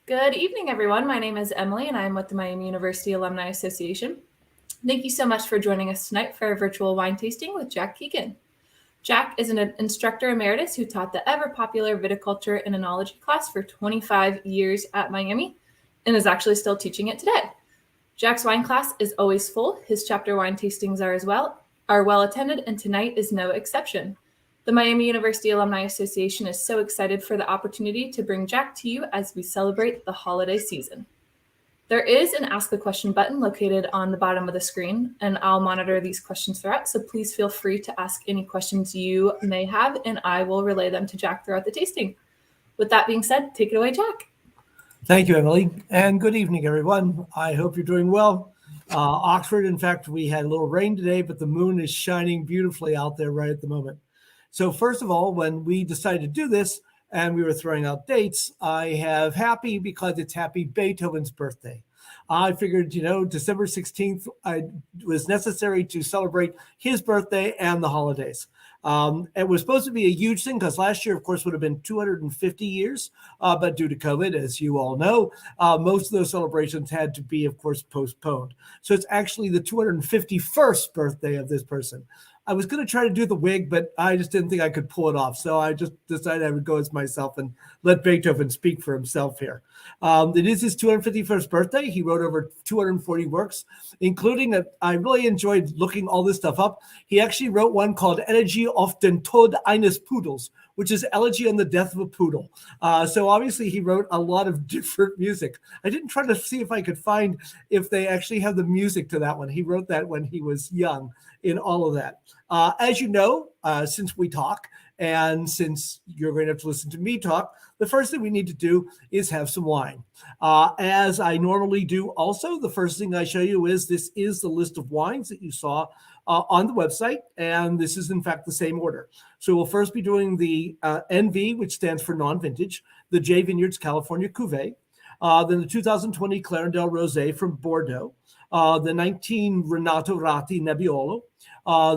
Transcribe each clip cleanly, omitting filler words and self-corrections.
Good evening, everyone. My name is Emily, and I'm with the Miami University Alumni Association. Thank you so much for joining us tonight for our virtual wine tasting with Jack Keegan. Jack is an instructor emeritus who taught the ever-popular viticulture and enology class for 25 years at Miami and is actually still teaching it today. Jack's wine class is always full. His chapter wine tastings are well attended, and tonight is no exception. The Miami University Alumni Association is so excited for the opportunity to bring Jack to you as we celebrate the holiday season. There is an Ask a Question button located on the bottom of the screen, and I'll monitor these questions throughout, so please feel free to ask any questions you may have, and I will relay them to Jack throughout the tasting. With that being said, take it away, Jack. Thank you, Emily, and good evening, everyone. I hope you're doing well. Oxford, in fact, we had a little rain today, but the moon is shining beautifully out there right at the moment. So first of all, when we decided to do this and we were throwing out dates, I have happy because it's happy Beethoven's birthday. I figured, December 16th was necessary to celebrate his birthday and the holidays. It was supposed to be a huge thing because last year, of course, would have been 250 years. But due to COVID, as you all know, most of those celebrations had to be, of course, postponed. So it's actually the 251st birthday of this person. I was going to try to do the wig, but I just didn't think I could pull it off. So I just decided I would go as myself and let Beethoven speak for himself here. It is his 251st birthday. He wrote over 240 works, including I really enjoyed looking all this stuff up. He actually wrote one called Elegy auf den Tod eines Pudels, which is Elegy on the Death of a Poodle. So obviously he wrote a lot of different music. I didn't try to see if I could find if they actually have the music to that one. He wrote that when he was young in all of that. As you know, since we talk and since you're going to have to listen to me talk, the first thing we need to do is have some wine. As I normally do also, the first thing I show you is this is the list of wines that you saw on the website, and this is in fact the same order. So we'll first be doing the NV, which stands for non-vintage, the J Vineyards California Cuvée, then the 2020 Clarendelle Rosé from Bordeaux, the 19 Renato Ratti Nebbiolo,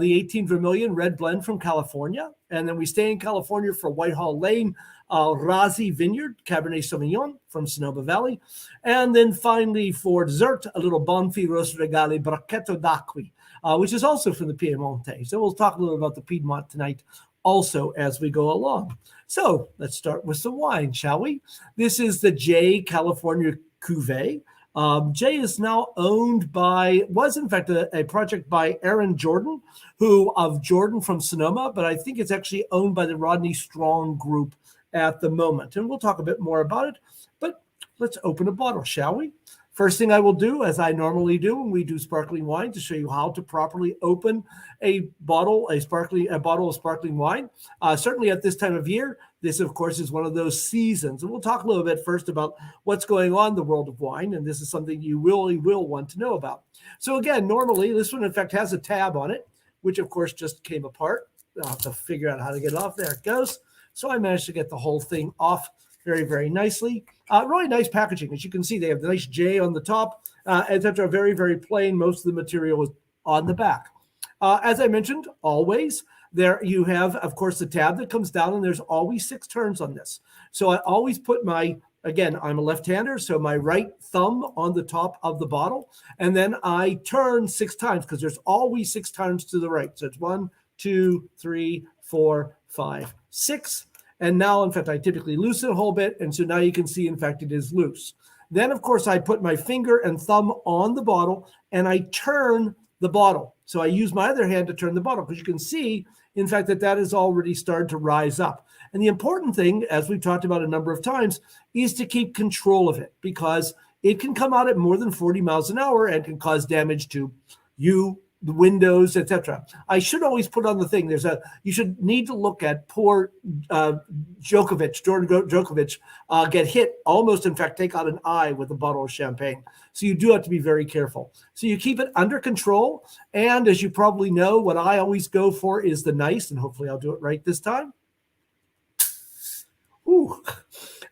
the 18 Vermilion Red Blend from California, and then we stay in California for Whitehall Lane, Razi Vineyard, Cabernet Sauvignon from Sonoma Valley, and then finally for dessert, a little Bonfi Rosso Regali Bracchetto d'Acqui, which is also from the Piemonte. So we'll talk a little about the Piedmont tonight also as we go along. So let's start with some wine, shall we? This is the J California Cuvée. J is now was in fact a project by Aaron Jordan, of Jordan from Sonoma, but I think it's actually owned by the Rodney Strong Group at the moment. And we'll talk a bit more about it, but let's open a bottle, shall we? First thing I will do, as I normally do when we do sparkling wine, to show you how to properly open a bottle of sparkling wine. Certainly at this time of year, this, of course, is one of those seasons. And we'll talk a little bit first about what's going on in the world of wine, and this is something you really will want to know about. So again, normally, this one, in fact, has a tab on it, which, of course, just came apart. I'll have to figure out how to get it off. There it goes. So I managed to get the whole thing off very, very nicely. Really nice packaging. As you can see, they have the nice J on the top, etc. Very, very plain. Most of the material is on the back. As I mentioned, always, there you have, of course, the tab that comes down, and there's always 6 turns on this. So I always put again, I'm a left-hander, so my right thumb on the top of the bottle, and then I turn 6 times because there's always 6 times to the right. So it's 1, 2, 3, 4, 5, 6. And now, in fact, I typically loosen a whole bit. And so now you can see, in fact, it is loose. Then, of course, I put my finger and thumb on the bottle and I turn the bottle. So I use my other hand to turn the bottle because you can see, in fact, that has already started to rise up. And the important thing, as we've talked about a number of times, is to keep control of it because it can come out at more than 40 miles an hour and can cause damage to you, the windows, etc. I should always put on the thing. You should need to look at poor Jordan Djokovic get hit, almost in fact take out an eye with a bottle of champagne. So you do have to be very careful. So you keep it under control. And as you probably know, what I always go for is the nice, and hopefully I'll do it right this time. Ooh.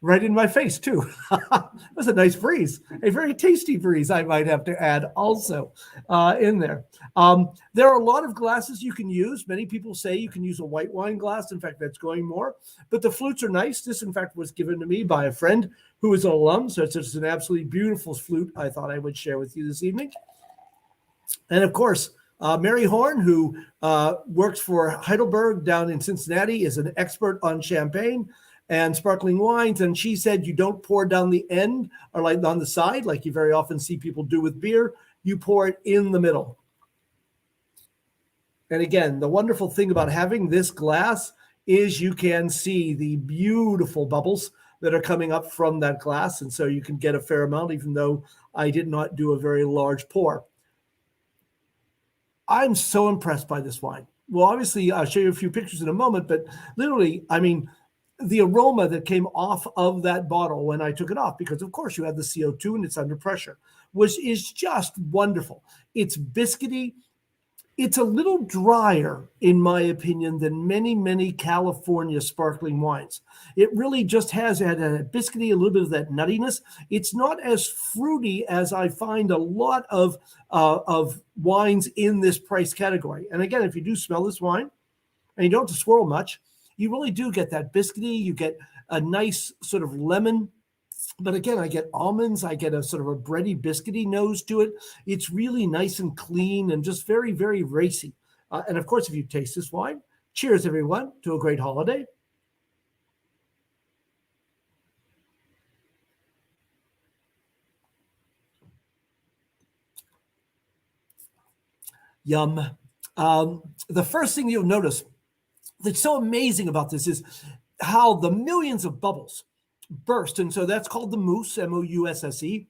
right in my face too. That was a nice breeze, a very tasty breeze, I might have to add also in there. There are a lot of glasses you can use. Many people say you can use a white wine glass. In fact, that's going more. But the flutes are nice. This, in fact, was given to me by a friend who is an alum. So it's just an absolutely beautiful flute I thought I would share with you this evening. And of course, Mary Horn, who works for Heidelberg down in Cincinnati, is an expert on champagne and sparkling wines. And she said you don't pour down the end or like on the side, like you very often see people do with beer. You pour it in the middle. And again, the wonderful thing about having this glass is you can see the beautiful bubbles that are coming up from that glass. And so you can get a fair amount, even though I did not do a very large pour. I'm so impressed by this wine. Well, obviously, I'll show you a few pictures in a moment, but literally, I mean, the aroma that came off of that bottle when I took it off, because of course you have the CO2 and it's under pressure, is just wonderful. It's biscuity. It's a little drier, in my opinion, than many, many California sparkling wines. It really just has a biscuity, a little bit of that nuttiness. It's not as fruity as I find a lot of wines in this price category. And again, if you do smell this wine and you don't have to swirl much, you really do get that biscuity. You get a nice sort of lemon. But again, I get almonds. I get a sort of a bready, biscuity nose to it. It's really nice and clean and just very, very racy. And of course, if you taste this wine, cheers, everyone, to a great holiday. Yum. The first thing you'll notice that's so amazing about this is how the millions of bubbles burst. And so that's called the mousse, M-O-U-S-S-E.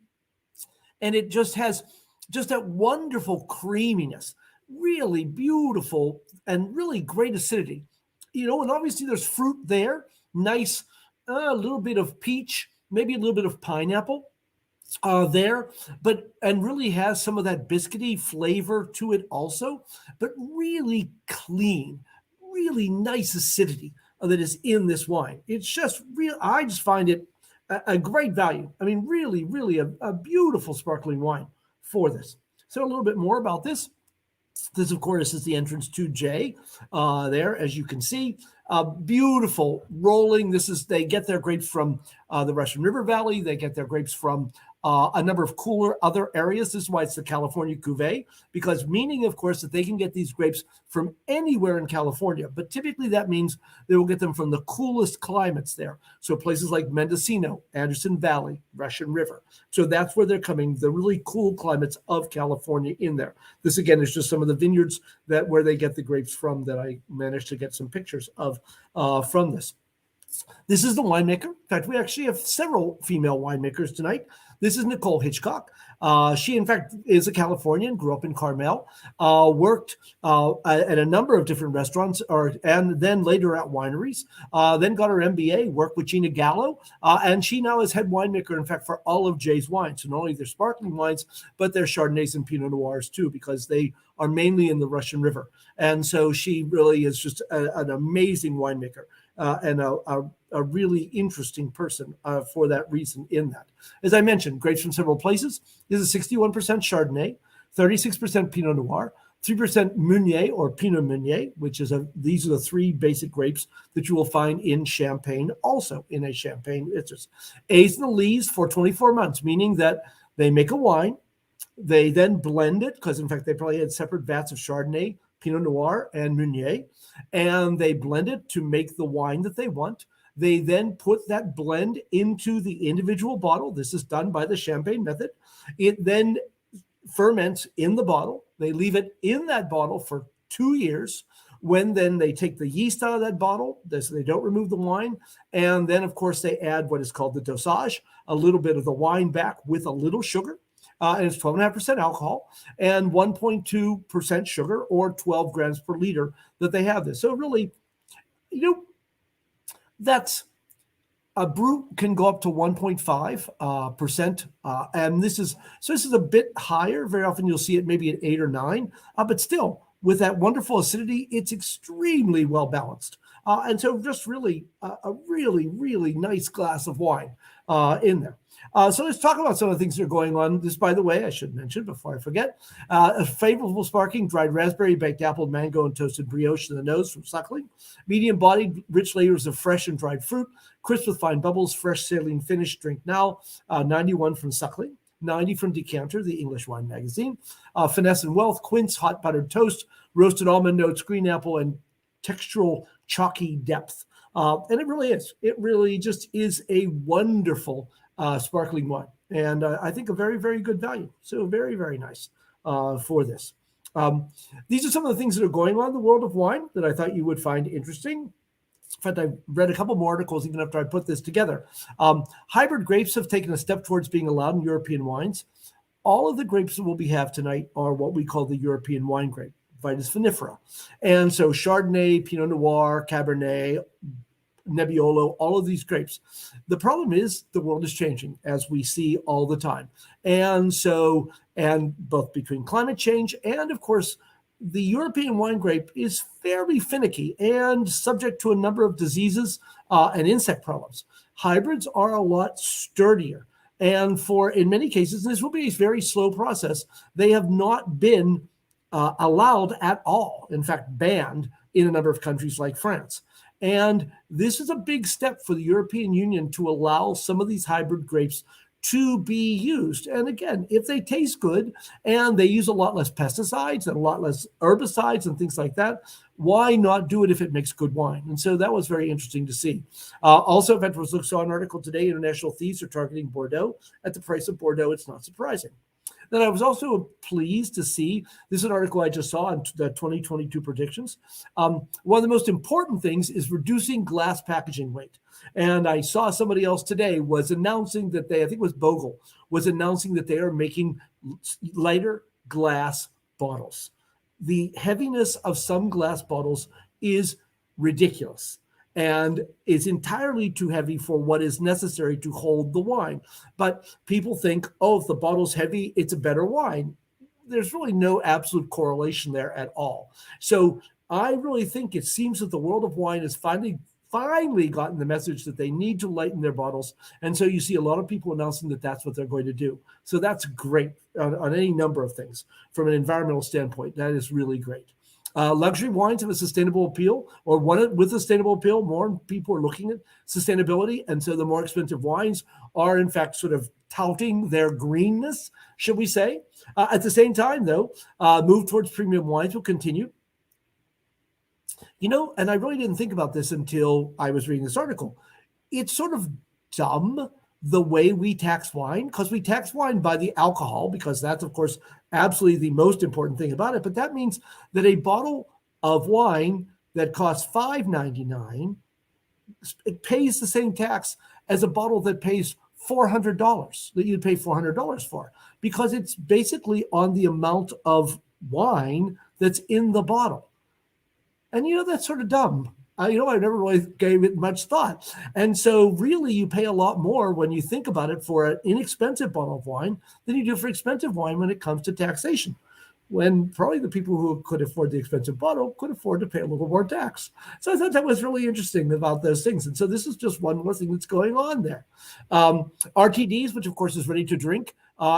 And it just has just that wonderful creaminess, really beautiful and really great acidity. You know, and obviously there's fruit there, nice, a little bit of peach, maybe a little bit of pineapple there, and really has some of that biscuity flavor to it also, but really clean, really nice acidity that is in this wine. It's just real. I just find it a great value. I mean, really, really a beautiful sparkling wine for this. So a little bit more about this. This, of course, is the entrance to J there, as you can see. Beautiful rolling. They get their grapes from the Russian River Valley. They get their grapes from a number of cooler other areas. This is why it's the California Cuvée, because meaning, of course, that they can get these grapes from anywhere in California. But typically that means they will get them from the coolest climates there. So places like Mendocino, Anderson Valley, Russian River. So that's where they're coming, the really cool climates of California in there. This, again, is just some of the vineyards where they get the grapes from that I managed to get some pictures of from this. This is the winemaker. In fact, we actually have several female winemakers tonight. This is Nicole Hitchcock. She, in fact, is a Californian, grew up in Carmel, worked at a number of different restaurants, and then later at wineries, then got her MBA, worked with Gina Gallo, and she now is head winemaker, in fact, for all of Jay's wines. So not only their sparkling wines, but their Chardonnays and Pinot Noirs too, because they are mainly in the Russian River. And so she really is just an amazing winemaker. And a really interesting person for that reason in that. As I mentioned, grapes from several places. This is 61% Chardonnay, 36% Pinot Noir, 3% Meunier or Pinot Meunier, which is these are the three basic grapes that you will find in Champagne, also in a Champagne. It's just aged in the lees for 24 months, meaning that they make a wine, they then blend it, because in fact they probably had separate vats of Chardonnay, Pinot Noir, and Meunier, and they blend it to make the wine that they want. They then put that blend into the individual bottle. This is done by the Champagne method. It then ferments in the bottle. They leave it in that bottle for 2 years, when then they take the yeast out of that bottle, so they don't remove the wine. And then, of course, they add what is called the dosage, a little bit of the wine back with a little sugar. And it's 12.5% alcohol and 1.2% sugar, or 12 grams per liter that they have this. So really, that's a brut can go up to 1.5%. And this is a bit higher. Very often you'll see it maybe at 8 or 9, but still with that wonderful acidity, it's extremely well balanced. And so just really a really, really nice glass of wine in there. So let's talk about some of the things that are going on. This, by the way, I should mention before I forget, a favorable sparkling, dried raspberry, baked apple, mango, and toasted brioche in the nose from Suckling. Medium-bodied, rich layers of fresh and dried fruit, crisp with fine bubbles, fresh saline finish. Drink now. 91 from Suckling. 90 from Decanter, the English wine magazine. Finesse and Wealth, quince, hot buttered toast, roasted almond notes, green apple, and textural chalky depth. And it really is. It really just is a wonderful sparkling wine. And I think a very, very good value. So very, very nice for this. These are some of the things that are going on in the world of wine that I thought you would find interesting. In fact, I read a couple more articles even after I put this together. Hybrid grapes have taken a step towards being allowed in European wines. All of the grapes that we'll have tonight are what we call the European wine grape, Vitis vinifera. And so Chardonnay, Pinot Noir, Cabernet, Nebbiolo, all of these grapes. The problem is the world is changing, as we see all the time. And so, and both between climate change and, of course, the European wine grape is fairly finicky and subject to a number of diseases and insect problems. Hybrids are a lot sturdier. And in many cases, this will be a very slow process. They have not been allowed at all, in fact, banned in a number of countries like France. And this is a big step for the European Union to allow some of these hybrid grapes to be used. And again, if they taste good and they use a lot less pesticides and a lot less herbicides and things like that, why not do it if it makes good wine? And so that was very interesting to see. Also, if I saw an article today, international thieves are targeting Bordeaux. At the price of Bordeaux, it's not surprising. Then I was also pleased to see, this is an article I just saw on the 2022 predictions. One of the most important things is reducing glass packaging weight. And I saw somebody else today was announcing that I think it was Bogle, was announcing that they are making lighter glass bottles. The heaviness of some glass bottles is ridiculous and is entirely too heavy for what is necessary to hold the wine. But people think, if the bottle's heavy, it's a better wine. There's really no absolute correlation there at all. So I really think it seems that the world of wine has finally gotten the message that they need to lighten their bottles. And so you see a lot of people announcing that that's what they're going to do. So that's great on any number of things. From an environmental standpoint, that is really great. Luxury wines have a sustainable appeal, or one with a sustainable appeal. More people are looking at sustainability. And so the more expensive wines are, in fact, sort of touting their greenness, should we say. At the same time, though, move towards premium wines will continue. And I really didn't think about this until I was reading this article. It's sort of dumb the way we tax wine, because we tax wine by the alcohol, because that's, of course, absolutely the most important thing about it. But that means that a bottle of wine that costs $5.99, it pays the same tax as a bottle that pays $400, that you'd pay $400 for, because it's basically on the amount of wine that's in the bottle. And, that's sort of dumb. I never really gave it much thought. And so really you pay a lot more when you think about it for an inexpensive bottle of wine than you do for expensive wine when it comes to taxation, when probably the people who could afford the expensive bottle could afford to pay a little more tax. So I thought that was really interesting about those things. And so this is just one more thing that's going on there. RTDs, which of course is ready to drink,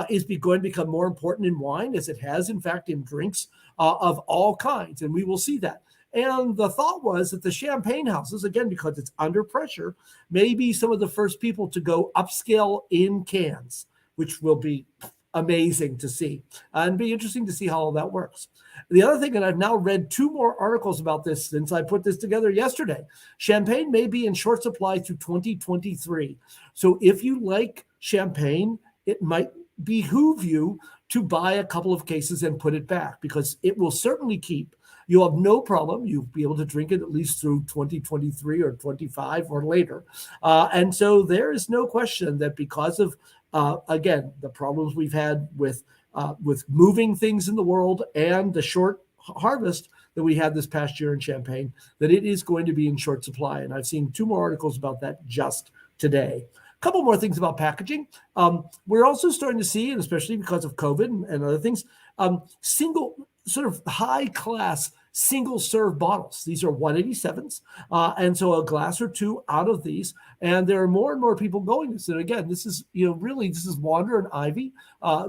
is going to become more important in wine, as it has, in fact, in drinks of all kinds. And we will see that. And the thought was that the champagne houses, again, because it's under pressure, may be some of the first people to go upscale in cans, which will be amazing to see and be interesting to see how all that works. The other thing, and I've now read 2 more articles about this since I put this together yesterday, champagne may be in short supply through 2023. So if you like champagne, it might behoove you to buy a couple of cases and put it back, because it will certainly keep. You'll have no problem. You'll be able to drink it at least through 2023 or 25 or later. And so there is no question that because of, again, the problems we've had with moving things in the world and the short harvest that we had this past year in Champagne, that it is going to be in short supply. And I've seen 2 more articles about that just today. A couple more things about packaging. We're also starting to see, and especially because of COVID and other things, single sort of high class single serve bottles. These are 187s. And so a glass or two out of these. And there are more and more people going this. And again, this is, really, this is Wander and Ivy,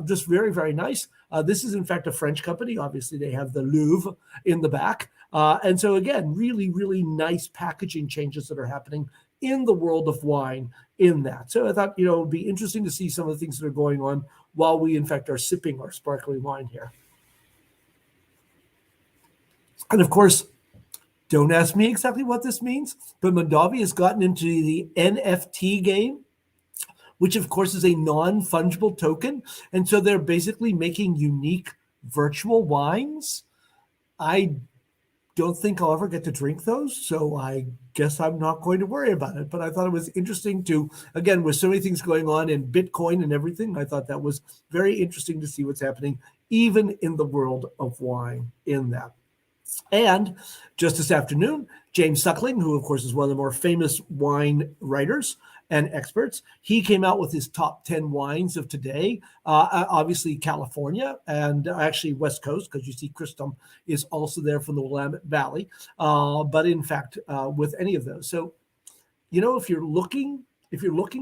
just very, very nice. This is, in fact, a French company. Obviously, they have the Louvre in the back. And so, again, really, really nice packaging changes that are happening in the world of wine in that. So I thought, it would be interesting to see some of the things that are going on while we, in fact, are sipping our sparkling wine here. And of course, don't ask me exactly what this means, but Mondavi has gotten into the NFT game, which of course is a non-fungible token. And so they're basically making unique virtual wines. I don't think I'll ever get to drink those, so I guess I'm not going to worry about it. But I thought it was interesting to, again, with so many things going on in Bitcoin and everything, I thought that was very interesting to see what's happening even in the world of wine in that. And just this afternoon, James Suckling, who of course is one of the more famous wine writers and experts, he came out with his top 10 wines of today. Obviously California and actually West Coast, because you see Christum is also there from the Willamette Valley. But in fact, with any of those. So, if you're looking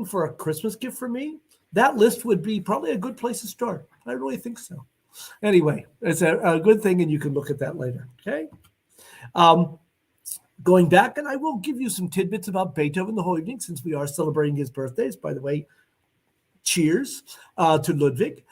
for a Christmas gift for me, that list would be probably a good place to start. I really think so. Anyway, it's a good thing, and you can look at that later. Okay. Going back, and I will give you some tidbits about Beethoven the whole evening, since we are celebrating his birthdays. By the way, cheers to Ludwig.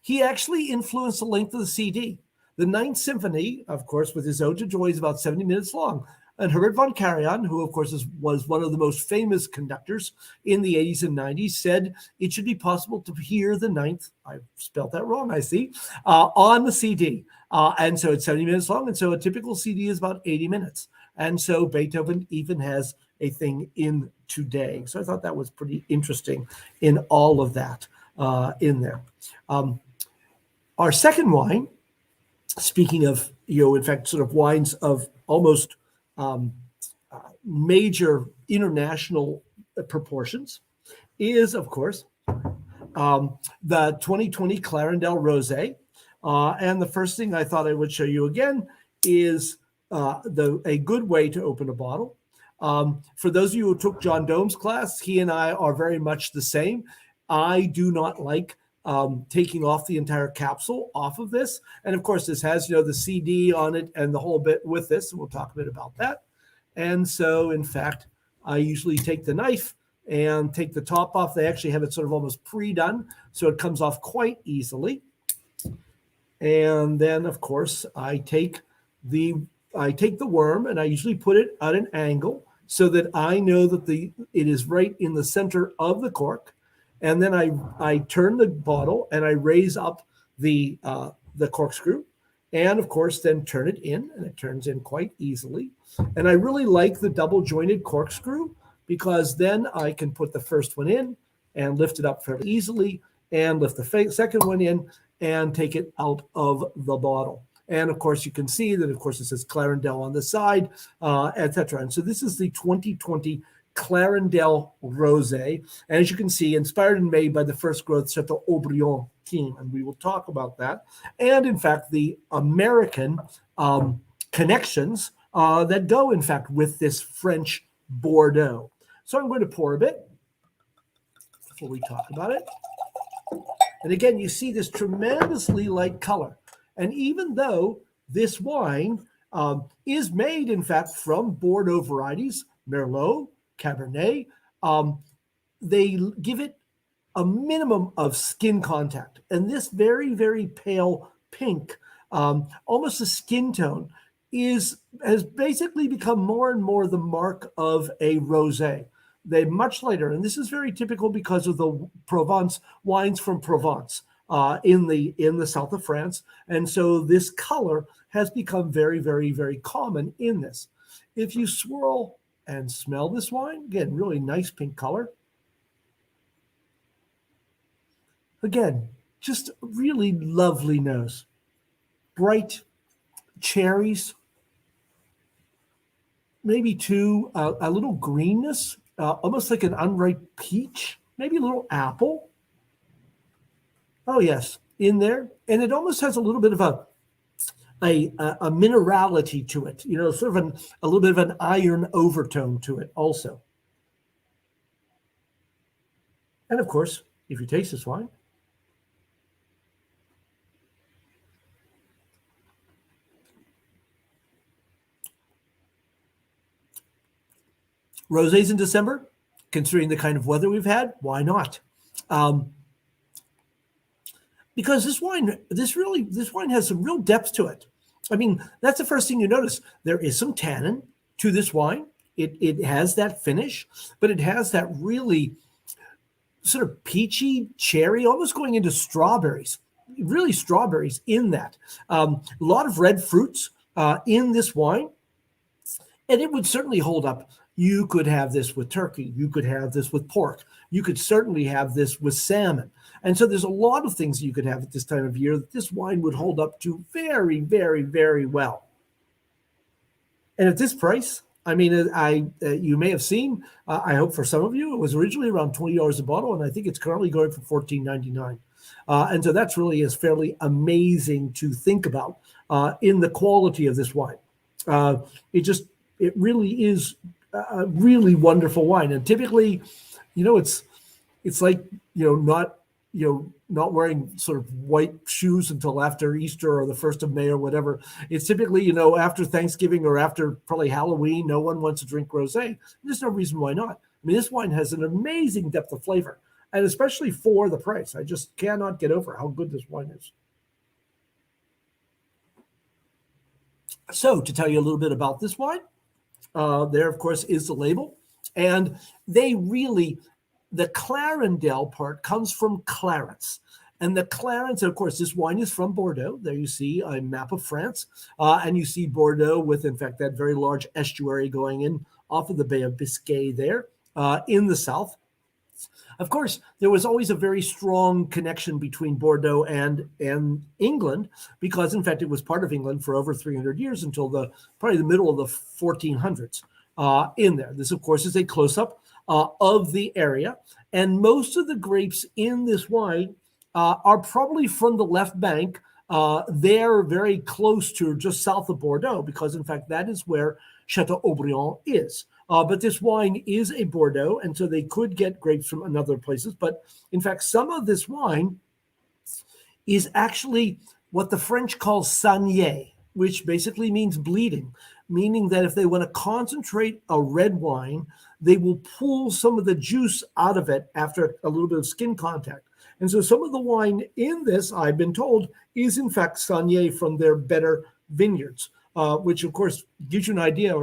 He actually influenced the length of the CD. The Ninth Symphony, of course, with his Ode to Joy, is about 70 minutes long. And Herbert von Karajan, who, of course, was one of the most famous conductors in the 80s and 90s, said it should be possible to hear the ninth, I spelled that wrong, I see, on the CD. And so it's 70 minutes long. And so a typical CD is about 80 minutes. And so Beethoven even has a thing in today. So I thought that was pretty interesting in all of that in there. Our second wine, speaking of, in fact, sort of wines of almost major international proportions, is, of course, the 2020 Clarendelle Rosé. And the first thing I thought I would show you again is a good way to open a bottle. For those of you who took John Dome's class, he and I are very much the same. I do not like taking off the entire capsule off of this. And of course, this has, the CD on it and the whole bit with this. And we'll talk a bit about that. And so, in fact, I usually take the knife and take the top off. They actually have it sort of almost pre-done, so it comes off quite easily. And then, of course, I take the worm, and I usually put it at an angle so that I know that it is right in the center of the cork. And then I turn the bottle and I raise up the corkscrew, and of course then turn it in, and it turns in quite easily. And I really like the double jointed corkscrew, because then I can put the first one in and lift it up fairly easily, and lift the second one in and take it out of the bottle. And of course, you can see that, of course, it says Clarendelle on the side, etc. And so this is the 2020 Clarendelle Rosé. And as you can see, inspired and made by the first growth Chateau Aubryon team. And we will talk about that. And in fact, the American connections that go, in fact, with this French Bordeaux. So I'm going to pour a bit before we talk about it. And again, you see this tremendously light color. And even though this wine is made, in fact, from Bordeaux varieties, Merlot, Cabernet, they give it a minimum of skin contact. And this very, very pale pink, almost a skin tone, has basically become more and more the mark of a rosé. They're much lighter, and this is very typical because of the Provence wines from Provence in the south of France. And so this color has become very, very, very common in this. If you swirl and smell this wine, again, really nice pink color. Again, just really lovely nose. Bright cherries, maybe too a little greenness, almost like an unripe peach, maybe a little apple. Oh yes, in there. And it almost has a little bit of a minerality to it, sort of a little bit of an iron overtone to it also. And of course, if you taste this wine, rosés in December, considering the kind of weather we've had, why not? Because this wine has some real depth to it. I mean, that's the first thing you notice. There is some tannin to this wine. It has that finish, but it has that really sort of peachy cherry, almost going into strawberries, really strawberries in that. A lot of red fruits in this wine, and it would certainly hold up. You could have this with turkey. You could have this with pork. You could certainly have this with salmon. And so there's a lot of things you could have at this time of year that this wine would hold up to very, very, very well. And at this price, I mean, you may have seen, I hope for some of you, it was originally around $20 a bottle, and I think it's currently going for $14.99. And so that's really is fairly amazing to think about in the quality of this wine. It really is a really wonderful wine. And typically, it's like, not wearing sort of white shoes until after Easter or the 1st of May or whatever. It's typically, after Thanksgiving or after probably Halloween, no one wants to drink rosé. There's no reason why not. I mean, this wine has an amazing depth of flavor, and especially for the price. I just cannot get over how good this wine is. So to tell you a little bit about this wine, there, of course, is the label. And the Clarendelle part comes from Clarence. And the Clarence, of course, this wine is from Bordeaux. There you see a map of France. And you see Bordeaux with, in fact, that very large estuary going in off of the Bay of Biscay there in the south. Of course, there was always a very strong connection between Bordeaux and England because, in fact, it was part of England for over 300 years until probably the middle of the 1400s in there. This, of course, is a close-up of the area. And most of the grapes in this wine are probably from the left bank. They're very close to just south of Bordeaux because, in fact, that is where Chateau Aubryon is. But this wine is a Bordeaux, and so they could get grapes from other places. But, in fact, some of this wine is actually what the French call saignée, which basically means bleeding, meaning that if they want to concentrate a red wine, they will pull some of the juice out of it after a little bit of skin contact. And so some of the wine in this, I've been told, is in fact saignée from their better vineyards, which of course gives you an idea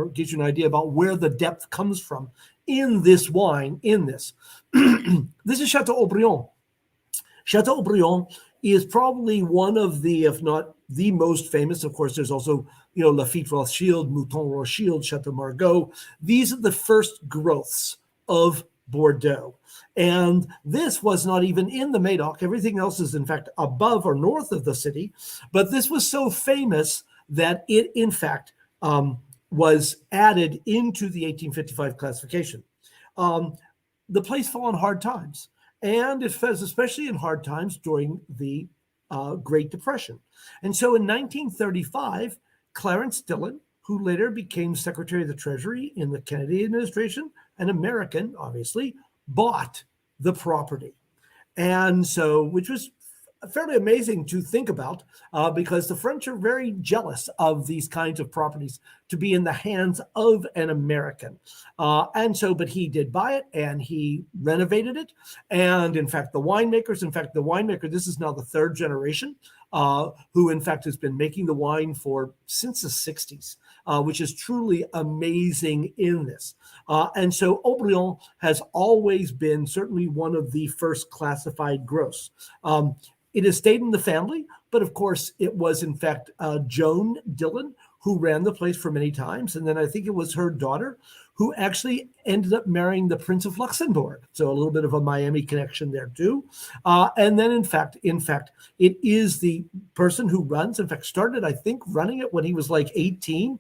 about where the depth comes from in this wine, in this. This is Chateau Aubryon. Chateau Aubryon is probably one of the, if not the most famous. Of course, there's also, Lafite Rothschild, Mouton Rothschild, Chateau Margaux. These are the first growths of Bordeaux. And this was not even in the Médoc. Everything else is, in fact, above or north of the city. But this was so famous that it, in fact, was added into the 1855 classification. The place fell on hard times. And it was especially in hard times during the Great Depression. And so in 1935, Clarence Dillon, who later became Secretary of the Treasury in the Kennedy administration, an American, obviously, bought the property. And so, which was fairly amazing to think about because the French are very jealous of these kinds of properties to be in the hands of an American. But he did buy it and he renovated it. And in fact, the winemaker, this is now the third generation, who in fact has been making the wine since the 60s, which is truly amazing in this. And so Aubryon has always been certainly one of the first classified growths. It has stayed in the family, but of course it was in fact Joan Dillon who ran the place for many times. And then I think it was her daughter who actually ended up marrying the Prince of Luxembourg. So a little bit of a Miami connection there too. And then in fact, it is the person who runs, in fact, started, I think, running it when he was like 18,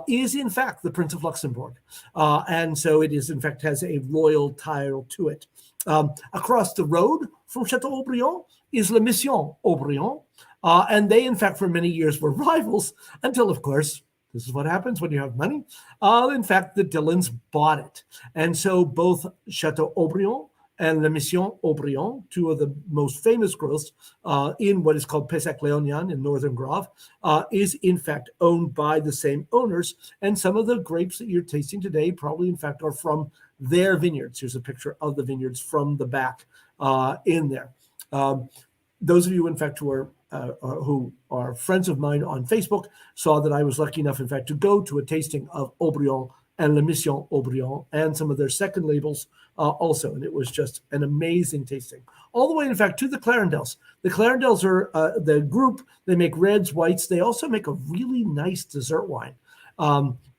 is in fact the Prince of Luxembourg. And so it is, in fact, has a royal title to it. Across the road from Chateau Aubryon is La Mission Aubryon. And they, in fact, for many years were rivals until, of course, this is what happens when you have money. In fact, the Dillons bought it. And so both Chateau Aubryon and La Mission Aubryon, two of the most famous growths in what is called Pessac-Léognan in northern Grave, is in fact owned by the same owners. And some of the grapes that you're tasting today probably, in fact, are from their vineyards. Here's a picture of the vineyards from the back in there. Those of you, in fact, who are friends of mine on Facebook saw that I was lucky enough, in fact, to go to a tasting of Aubryon and La Mission Aubryon and some of their second labels also. And it was just an amazing tasting. All the way, in fact, to the Clarendels. The Clarendels are the group. They make reds, whites. They also make a really nice dessert wine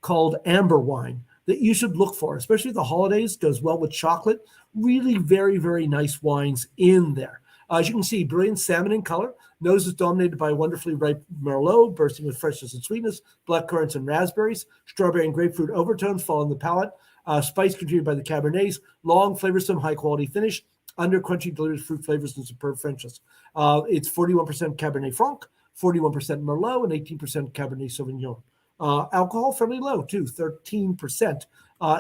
called amber wine that you should look for, especially the holidays. Goes well with chocolate. Really very, very nice wines in there. As you can see, brilliant salmon in color. Nose is dominated by wonderfully ripe Merlot, bursting with freshness and sweetness, black currants and raspberries. Strawberry and grapefruit overtones fall in the palate. Spice contributed by the Cabernets. Long, flavorsome, high-quality finish. Under crunchy, delicious fruit flavors and superb freshness. It's 41% Cabernet Franc, 41% Merlot, and 18% Cabernet Sauvignon. Alcohol fairly low, too, 13%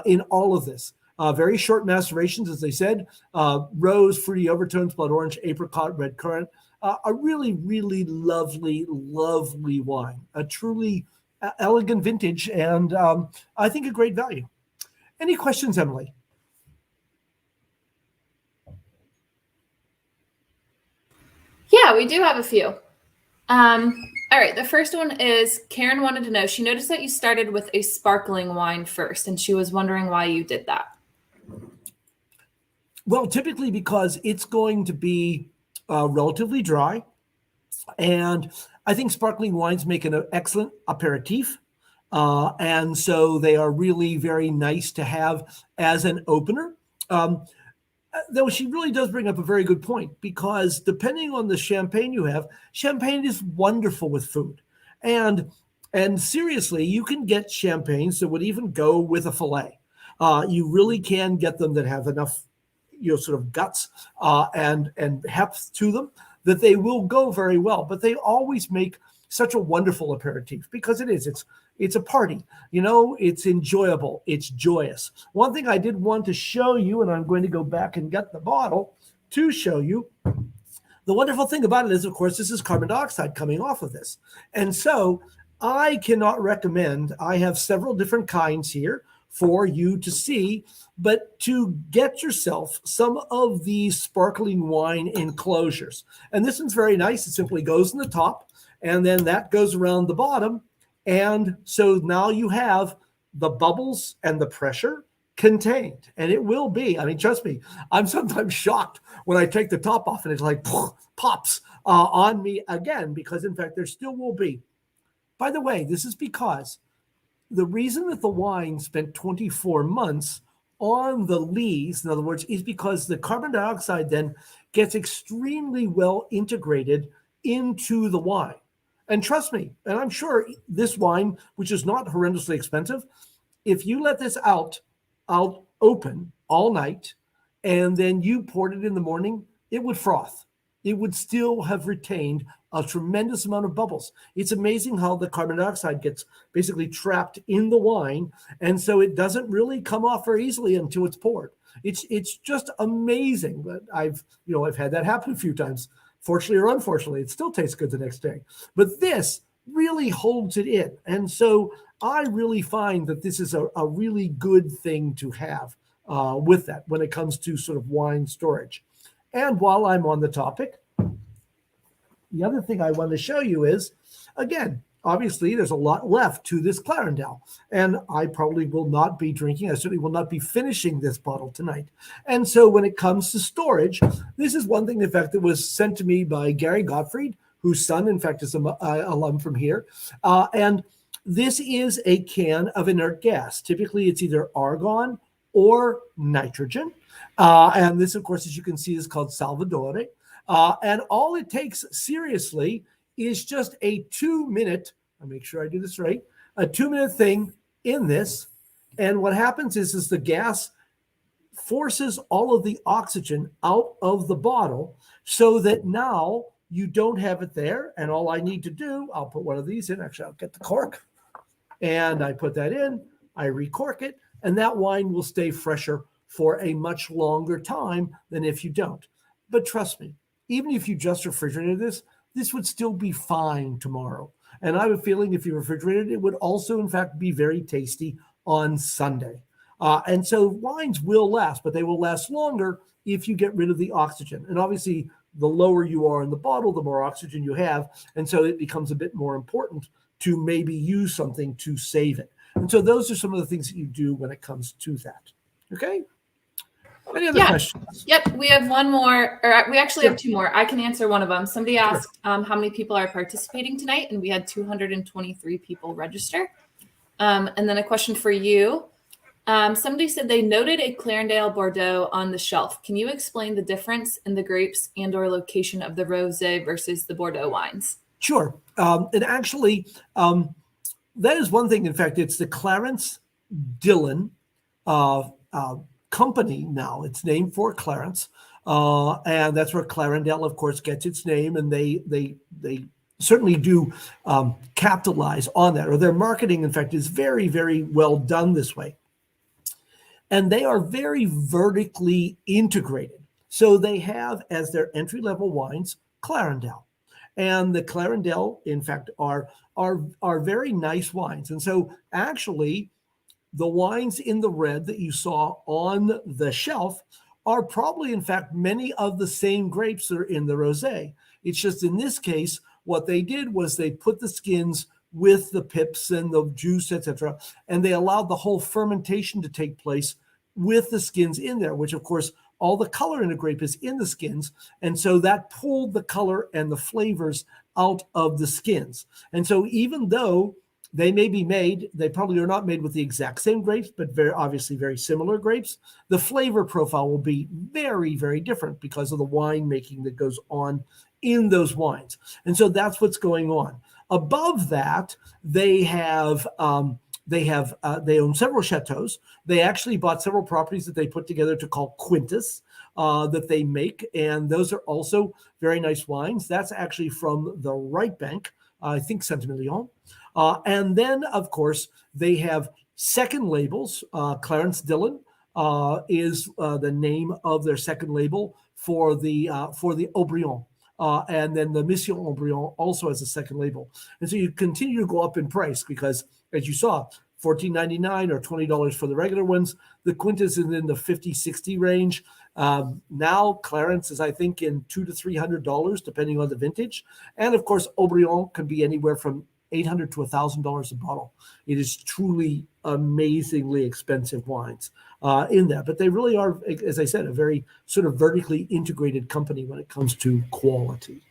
in all of this. Very short macerations, as they said. Rose, fruity overtones, blood orange, apricot, red currant. A really, really lovely, lovely wine. A truly elegant vintage, and I think a great value. Any questions, Emily? Yeah, we do have a few. All right, the first one is Karen wanted to know, she noticed that you started with a sparkling wine first, and she was wondering why you did that. Well, typically because it's going to be relatively dry. And I think sparkling wines make an excellent aperitif. And so they are really very nice to have as an opener. Though she really does bring up a very good point, because depending on the champagne you have, champagne is wonderful with food. And seriously, you can get champagnes that would even go with a filet. You really can get them that have enough, sort of guts and heft to them that they will go very well. But they always make such a wonderful aperitif because it's a party, it's enjoyable, it's joyous. One thing I did want to show you, and I'm going to go back and get the bottle to show you, the wonderful thing about it is, of course, this is carbon dioxide coming off of this. And so I cannot recommend, I have several different kinds here for you to see, but to get yourself some of these sparkling wine enclosures. And this one's very nice. It simply goes in the top, and then that goes around the bottom. And so now you have the bubbles and the pressure contained. And it will be, trust me, I'm sometimes shocked when I take the top off and it's like pops on me again, because in fact, there still will be. By the way, this is because the reason that the wine spent 24 months on the lees, in other words, is because the carbon dioxide then gets extremely well integrated into the wine. And trust me, and I'm sure this wine, which is not horrendously expensive, if you let this out open all night and then you poured it in the morning, it would froth. It would still have retained a tremendous amount of bubbles. It's amazing how the carbon dioxide gets basically trapped in the wine, and so it doesn't really come off very easily until it's poured. It's just amazing. But I've had that happen a few times. Fortunately or unfortunately, it still tastes good the next day. But this really holds it in. And so I really find that this is a really good thing to have with that when it comes to sort of wine storage. And while I'm on the topic, the other thing I want to show you is, again, obviously there's a lot left to this Clarendel, and I probably will not be drinking. I certainly will not be finishing this bottle tonight. And so when it comes to storage, this is one thing, in fact, that was sent to me by Gary Gottfried, whose son, in fact, is an alum from here. And This is a can of inert gas. Typically, it's either argon or nitrogen. And this, of course, as you can see, is called Salvadore. And all it takes, seriously, is just a 2-minute, I'll make sure I do this right, a 2-minute thing in this. And what happens is the gas forces all of the oxygen out of the bottle so that now you don't have it there. And all I need to do, I'll put one of these in. Actually, I'll get the cork. And I put that in. I recork it. And that wine will stay fresher for a much longer time than if you don't. But trust me, even if you just refrigerated this would still be fine tomorrow. And I have a feeling if you refrigerated it would also, in fact, be very tasty on Sunday. And so wines will last, but they will last longer if you get rid of the oxygen. And obviously, the lower you are in the bottle, the more oxygen you have. And so it becomes a bit more important to maybe use something to save it. And so those are some of the things that you do when it comes to that. Okay? Any other questions? Yep, we have one more, or we actually have two more. I can answer one of them. Somebody asked how many people are participating tonight, and we had 223 people register. And then a question for you. Somebody said they noted a Clarendale Bordeaux on the shelf. Can you explain the difference in the grapes and or location of the rosé versus the Bordeaux wines? Sure. And actually, that is one thing. In fact, it's the Clarence Dillon company now. It's named for Clarence. And that's where Clarendale, of course, gets its name. And they certainly do capitalize on that. Or their marketing, in fact, is very, very well done this way. And they are very vertically integrated. So they have as their entry-level wines, Clarendale. And the Clarendale, in fact, are very nice wines. And so actually, the wines in the red that you saw on the shelf are probably, in fact, many of the same grapes that are in the rosé. It's just in this case, what they did was they put the skins with the pips and the juice, etc., and they allowed the whole fermentation to take place with the skins in there, which, of course, all the color in a grape is in the skins. And so that pulled the color and the flavors out of the skins. And so even though they may be made, they probably are not made with the exact same grapes, but very obviously very similar grapes, the flavor profile will be very, very different because of the wine making that goes on in those wines. And so that's what's going on. Above that, they own several chateaus. They actually bought several properties that they put together to call quintas that they make. And those are also very nice wines. That's actually from the right bank, I think Saint-Emilion. And then, of course, they have second labels. Clarence Dillon is the name of their second label for the Aubryon. And then the Mission Aubryon also has a second label. And so you continue to go up in price because, as you saw, $14.99 or $20 for the regular ones. The Quintas is in the $50, $60 range. Now Clarence is, I think, in $200 to $300, depending on the vintage. And of course, Aubryon can be anywhere from $800 to $1,000 a bottle. It is truly amazingly expensive wines in there. But they really are, as I said, a very sort of vertically integrated company when it comes to quality.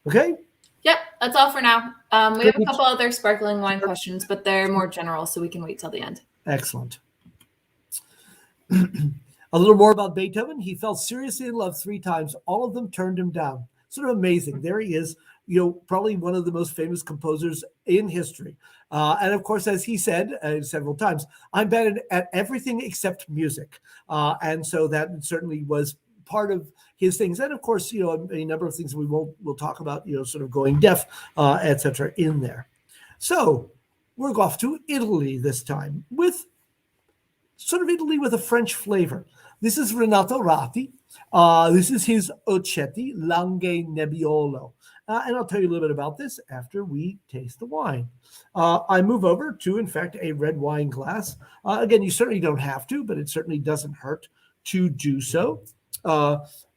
Okay? Yep, that's all for now. We have a couple other sparkling wine questions, but they're more general, so we can wait till the end. Excellent. A little more about Beethoven. He fell seriously in love 3 times. All of them turned him down. Sort of amazing. There he is, probably one of the most famous composers in history. And of course, as he said several times, I'm bad at everything except music. And so that certainly was part of his things. And of course, a number of things we'll talk about, sort of going deaf, et cetera, in there. So we're off to Italy this time with sort of Italy with a French flavor. This is Renato Ratti. This is his Occhetti Langhe Nebbiolo. And I'll tell you a little bit about this after we taste the wine. I move over to, in fact, a red wine glass. Again, you certainly don't have to, but it certainly doesn't hurt to do so.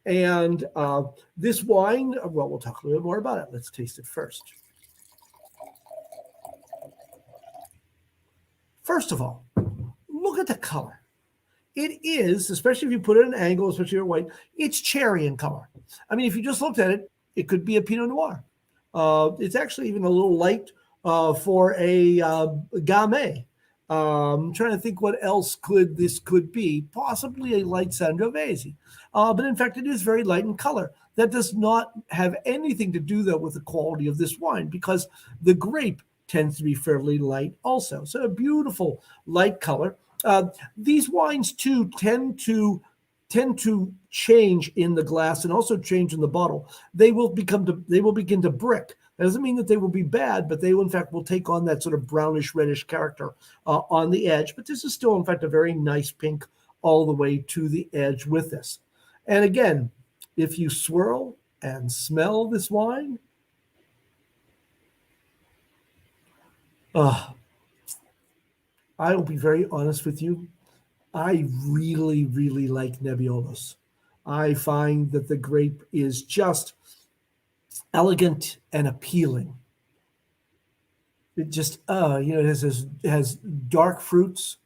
And this wine, well, we'll talk a little bit more about it. Let's taste it first. First of all, look at the color. It is, especially if you put it at an angle, especially your white, it's cherry in color. I mean, if you just looked at it, it could be a Pinot Noir. It's actually even a little light for a Gamay. I'm trying to think what else this could be. Possibly a light Sangiovese. But in fact, it is very light in color. That does not have anything to do, though, with the quality of this wine, because the grape tends to be fairly light also. So a beautiful light color. These wines, too, tend to change in the glass and also change in the bottle. They will begin to brick. That doesn't mean that they will be bad, but they will, in fact, will take on that sort of brownish reddish character on the edge. But this is still, in fact, a very nice pink all the way to the edge with this. And again, if you swirl and smell this wine, I will be very honest with you. I really, really like Nebbiolos. I find that the grape is just elegant and appealing. It just, it has dark fruits,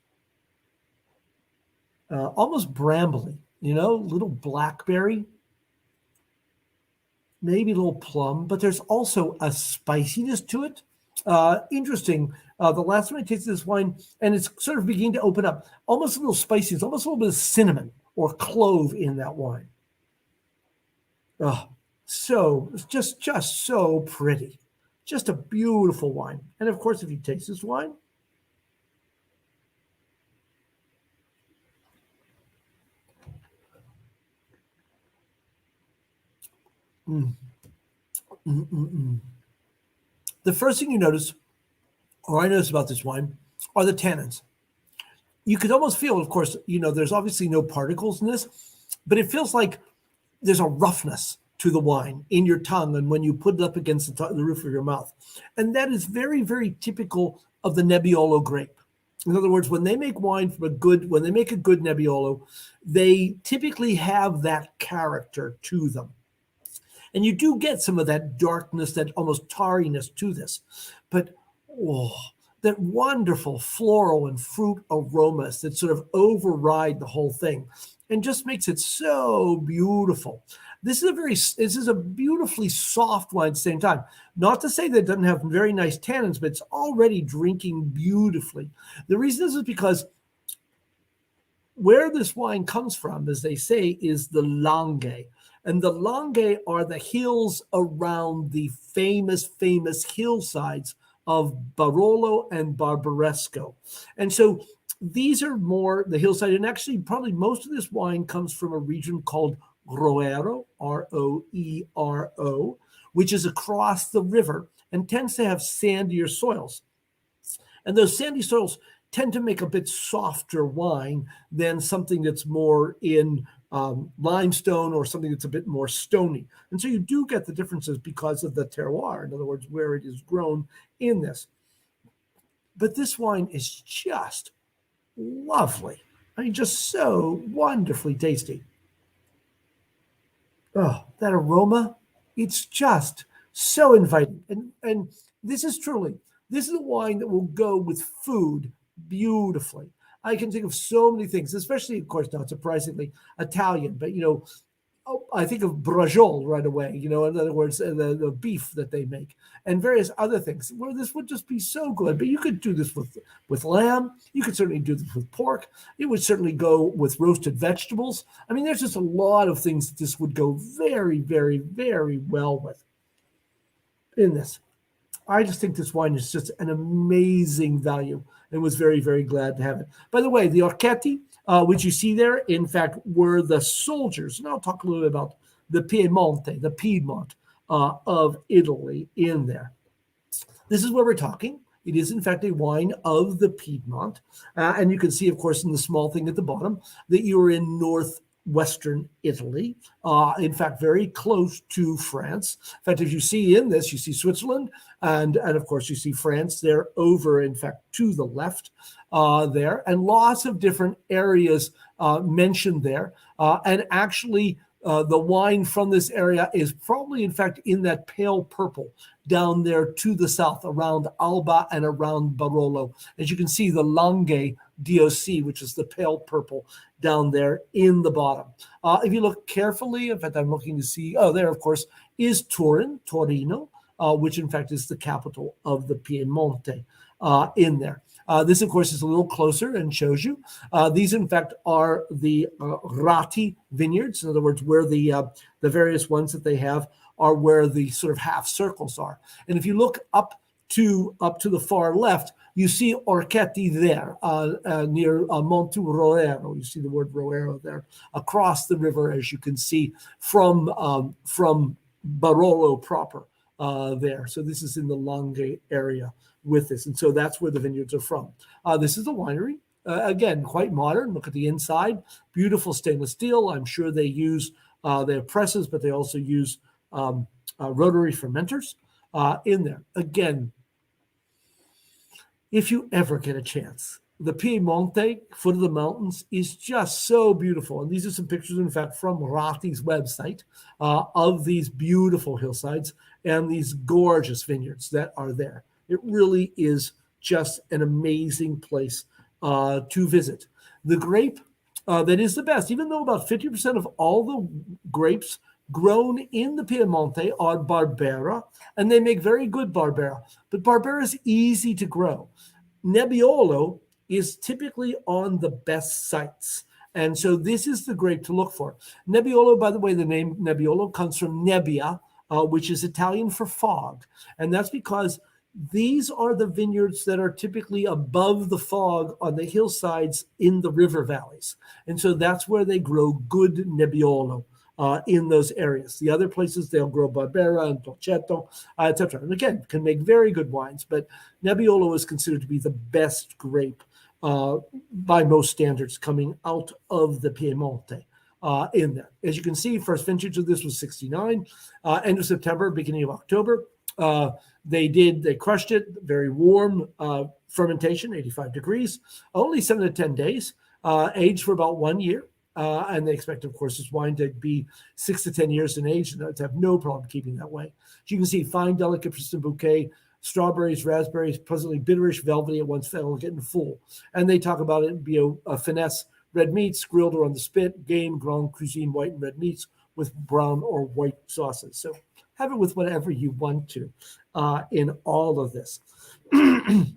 almost brambly, little blackberry, maybe a little plum, but there's also a spiciness to it. Interesting. The last time I tasted this wine, and it's sort of beginning to open up, almost a little spicy. It's almost a little bit of cinnamon or clove in that wine. So it's just so pretty. Just a beautiful wine. And of course, if you taste this wine, the first thing you notice, or I notice about this wine, are the tannins. You could almost feel, of course, there's obviously no particles in this, but it feels like there's a roughness to the wine in your tongue and when you put it up against the roof of your mouth. And that is very, very typical of the Nebbiolo grape. In other words, when they make wine when they make a good Nebbiolo, they typically have that character to them. And you do get some of that darkness, that almost tarriness to this. But, that wonderful floral and fruit aromas that sort of override the whole thing and just makes it so beautiful. This is a beautifully soft wine at the same time. Not to say that it doesn't have very nice tannins, but it's already drinking beautifully. The reason is because where this wine comes from, as they say, is the Langhe. And the Langhe are the hills around the famous hillsides of Barolo and Barbaresco. And so these are more the hillside. And actually, probably most of this wine comes from a region called Roero, Roero, which is across the river and tends to have sandier soils. And those sandy soils tend to make a bit softer wine than something that's more in limestone or something that's a bit more stony. And so you do get the differences because of the terroir, in other words, where it is grown in this. But this wine is just lovely. I mean, just so wonderfully tasty. Oh, that aroma, it's just so inviting. And this is a wine that will go with food beautifully. I can think of so many things, especially, of course, not surprisingly, Italian, but, I think of brajol right away, in other words, the beef that they make and various other things where this would just be so good. But you could do this with lamb. You could certainly do this with pork. It would certainly go with roasted vegetables. I mean, there's just a lot of things that this would go very, very, very well with in this. I just think this wine is just an amazing value and was very, very glad to have it. By the way, the Orchetti, which you see there, in fact, were the soldiers. And I'll talk a little bit about the Piedmont of Italy in there. This is where we're talking. It is, in fact, a wine of the Piedmont. And you can see, of course, in the small thing at the bottom, that you're in northwestern Italy, in fact, very close to France. In fact, if you see in this, you see Switzerland, and of course, you see France there over, in fact, to the left there, and lots of different areas mentioned there. And actually, the wine from this area is probably, in fact, in that pale purple down there to the south around Alba and around Barolo. As you can see, the Langhe DOC, which is the pale purple down there in the bottom. If you look carefully, in fact, I'm looking to see, there, of course, is Torino. which in fact is the capital of the Piemonte in there. This, of course, is a little closer and shows you. These, in fact, are the Rati vineyards. In other words, where the various ones that they have are where the sort of half circles are. And if you look up to the far left, you see Orchetti there near Monte Roero. You see the word Roero there across the river, as you can see from Barolo proper there. So this is in the Langhe area with this. And so that's where the vineyards are from. This is a winery. Again, quite modern. Look at the inside. Beautiful stainless steel. I'm sure they use their presses, but they also use rotary fermenters in there. Again, if you ever get a chance, the Piemonte, foot of the mountains, is just so beautiful. And these are some pictures, in fact, from Rati's website of these beautiful hillsides and these gorgeous vineyards that are there. It really is just an amazing place to visit. The grape that is the best, even though about 50% of all the grapes grown in the Piemonte are Barbera, and they make very good Barbera. But Barbera is easy to grow. Nebbiolo is typically on the best sites. And so this is the grape to look for. Nebbiolo, by the way, the name Nebbiolo comes from nebbia, which is Italian for fog. And that's because these are the vineyards that are typically above the fog on the hillsides in the river valleys. And so that's where they grow good Nebbiolo. In those areas. The other places, they'll grow Barbera and Dolcetto, etc. And again, can make very good wines, but Nebbiolo is considered to be the best grape by most standards coming out of the Piemonte in there. As you can see, first vintage of this was 69, end of September, beginning of October. They crushed it, very warm fermentation, 85 degrees, only 7 to 10 days, aged for about 1 year. And they expect, of course, this wine to be 6 to 10 years in age and to have no problem keeping that way. As you can see, fine, delicate, persistent bouquet, strawberries, raspberries, pleasantly bitterish, velvety at once, elegant and full. And they talk about it being a finesse, red meats, grilled or on the spit, game, grand cuisine, white and red meats with brown or white sauces. So have it with whatever you want to in all of this. The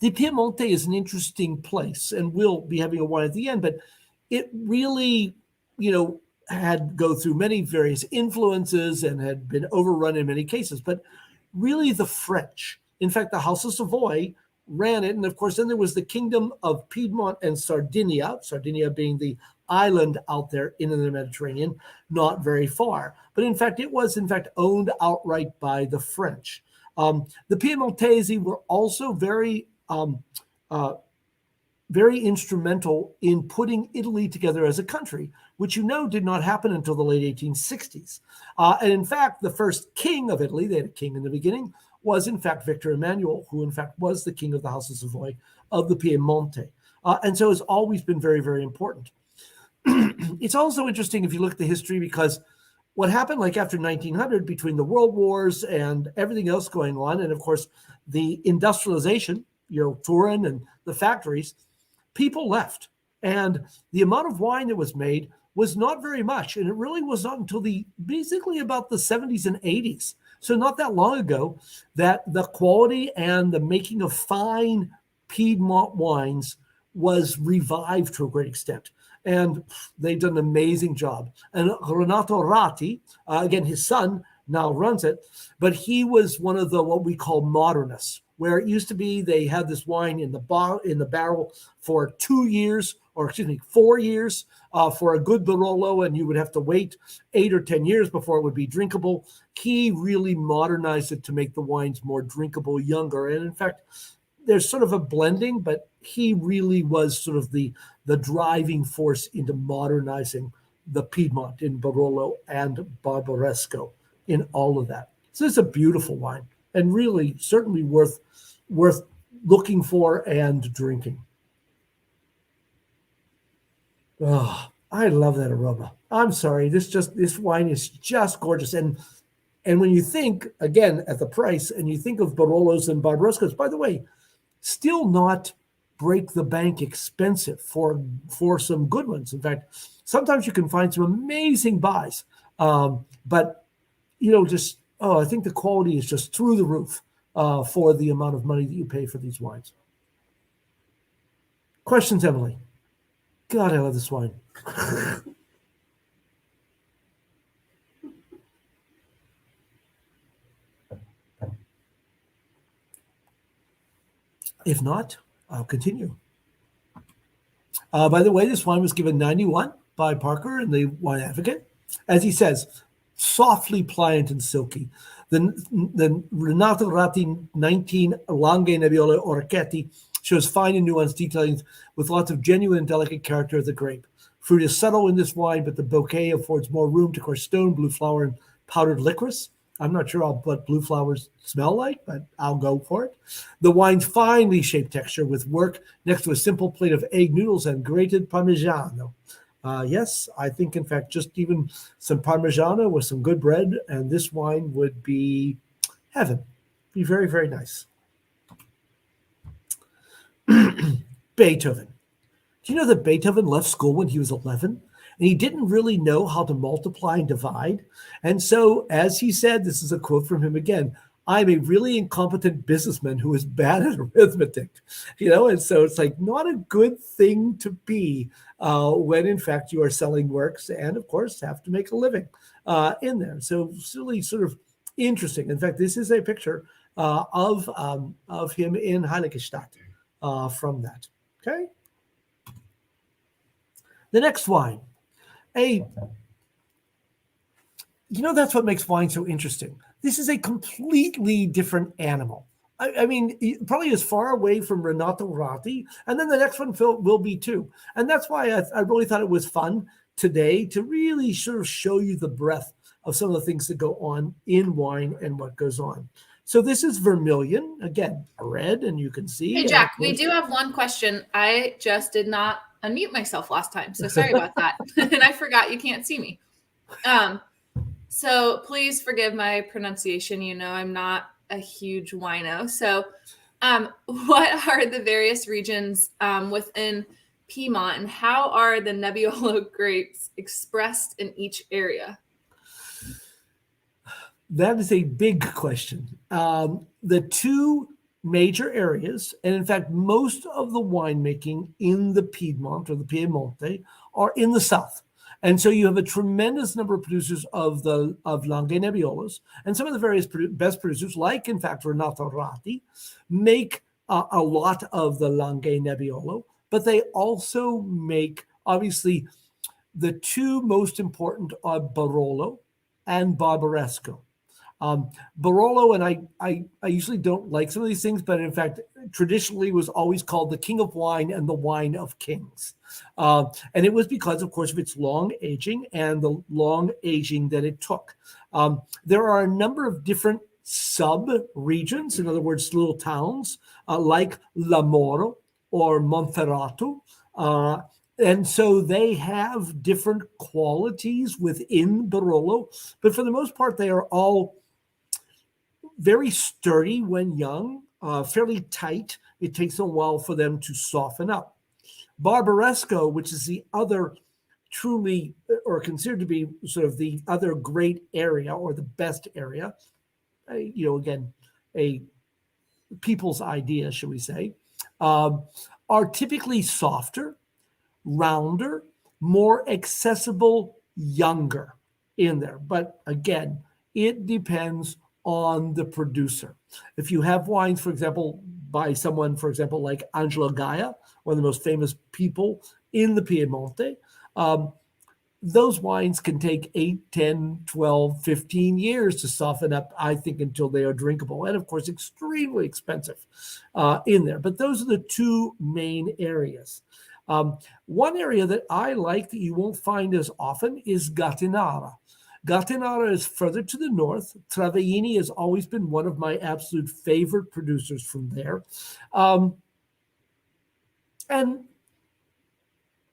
Piemonte is an interesting place, and we'll be having a wine at the end, but it really, had go through many various influences and had been overrun in many cases. But really the French, in fact, the House of Savoy ran it. And of course, then there was the Kingdom of Piedmont and Sardinia being the island out there in the Mediterranean, not very far. But in fact, it was owned outright by the French. The Piemontesi were also very instrumental in putting Italy together as a country, which did not happen until the late 1860s. And in fact, the first king of Italy, they had a king in the beginning, was in fact Victor Emmanuel, who in fact was the king of the House of Savoy of the Piemonte. And so it's always been very, very important. It's also interesting if you look at the history, because what happened after 1900 between the world wars and everything else going on, and of course the industrialization, Turin and the factories, people left, and the amount of wine that was made was not very much. And it really was not until basically about the 70s and 80s. So not that long ago that the quality and the making of fine Piedmont wines was revived to a great extent. And they've done an amazing job. And Renato Ratti, again, his son now runs it, but he was one of the, what we call modernists, where it used to be they had this wine in the barrel for 4 years for a good Barolo, and you would have to wait 8 or 10 years before it would be drinkable. He really modernized it to make the wines more drinkable, younger. And in fact, there's sort of a blending, but he really was sort of the driving force into modernizing the Piedmont in Barolo and Barbaresco in all of that. So it's a beautiful wine, and really certainly worth looking for and drinking. Oh, I love that aroma. I'm sorry, this wine is just gorgeous. And when you think again at the price, and you think of Barolos and Barbarescos, by the way, still not break the bank expensive for some good ones. In fact, sometimes you can find some amazing buys, but just Oh, I think the quality is just through the roof for the amount of money that you pay for these wines. Questions, Emily? God, I love this wine. If not, I'll continue. By the way, this wine was given 91 by Parker in the Wine Advocate. As he says, softly pliant and silky. The Renato Ratti 19 Langhe Nebbiolo Orecchietti shows fine and nuanced detailing with lots of genuine and delicate character of the grape. Fruit is subtle in this wine, but the bouquet affords more room to course stone, blue flower, and powdered licorice. I'm not sure what blue flowers smell like, but I'll go for it. The wine's finely shaped texture with work next to a simple plate of egg noodles and grated Parmigiano. Yes, I think, in fact, just even some Parmigiano with some good bread, and this wine would be heaven. Be very, very nice. Beethoven. Do you know that Beethoven left school when he was 11? And he didn't really know how to multiply and divide. And so, as he said, this is a quote from him again, I'm a really incompetent businessman who is bad at arithmetic, and so it's like not a good thing to be when in fact you are selling works and of course have to make a living in there. So it's really sort of interesting. In fact, this is a picture of him in Heiligenstadt from that. Okay. The next wine, that's what makes wine so interesting. This is a completely different animal. I mean, probably as far away from Renato Ratti, and then the next one will be too. And that's why I really thought it was fun today to really sort of show you the breadth of some of the things that go on in wine and what goes on. So this is Vermilion, again, red, and you can see. Hey, Jack, we do have one question. I just did not unmute myself last time, so sorry about that. And I forgot you can't see me. So please forgive my pronunciation. I'm not a huge wino. So what are the various regions within Piedmont, and how are the Nebbiolo grapes expressed in each area? That is a big question. The two major areas, and in fact, most of the winemaking in the Piedmont or the Piemonte are in the south. And so you have a tremendous number of producers of Langhe Nebbiolos, and some of the various best producers, like in fact Renato Ratti, make a lot of the Langhe Nebbiolo, but they also make, obviously, the two most important are Barolo and Barbaresco. Barolo, and I usually don't like some of these things, but in fact, traditionally was always called the king of wine and the wine of kings. And it was because, of course, of its long aging and the long aging that it took. There are a number of different sub-regions, in other words, little towns like Lamoro or Monferrato. And so they have different qualities within Barolo, but for the most part, they are all very sturdy when young, fairly tight. It takes a while for them to soften up. Barbaresco, which is the other truly, or considered to be sort of the other great area or the best area, again, a people's idea, shall we say, are typically softer, rounder, more accessible, younger in there. But again, it depends on the producer. If you have wines, for example, by someone, for example, like Angelo Gaia, one of the most famous people in the Piemonte, those wines can take 8, 10, 12, 15 years to soften up, I think, until they are drinkable. And of course, extremely expensive in there. But those are the two main areas. One area that I like that you won't find as often is Gattinara. Gattinara is further to the north. Travaini has always been one of my absolute favorite producers from there. And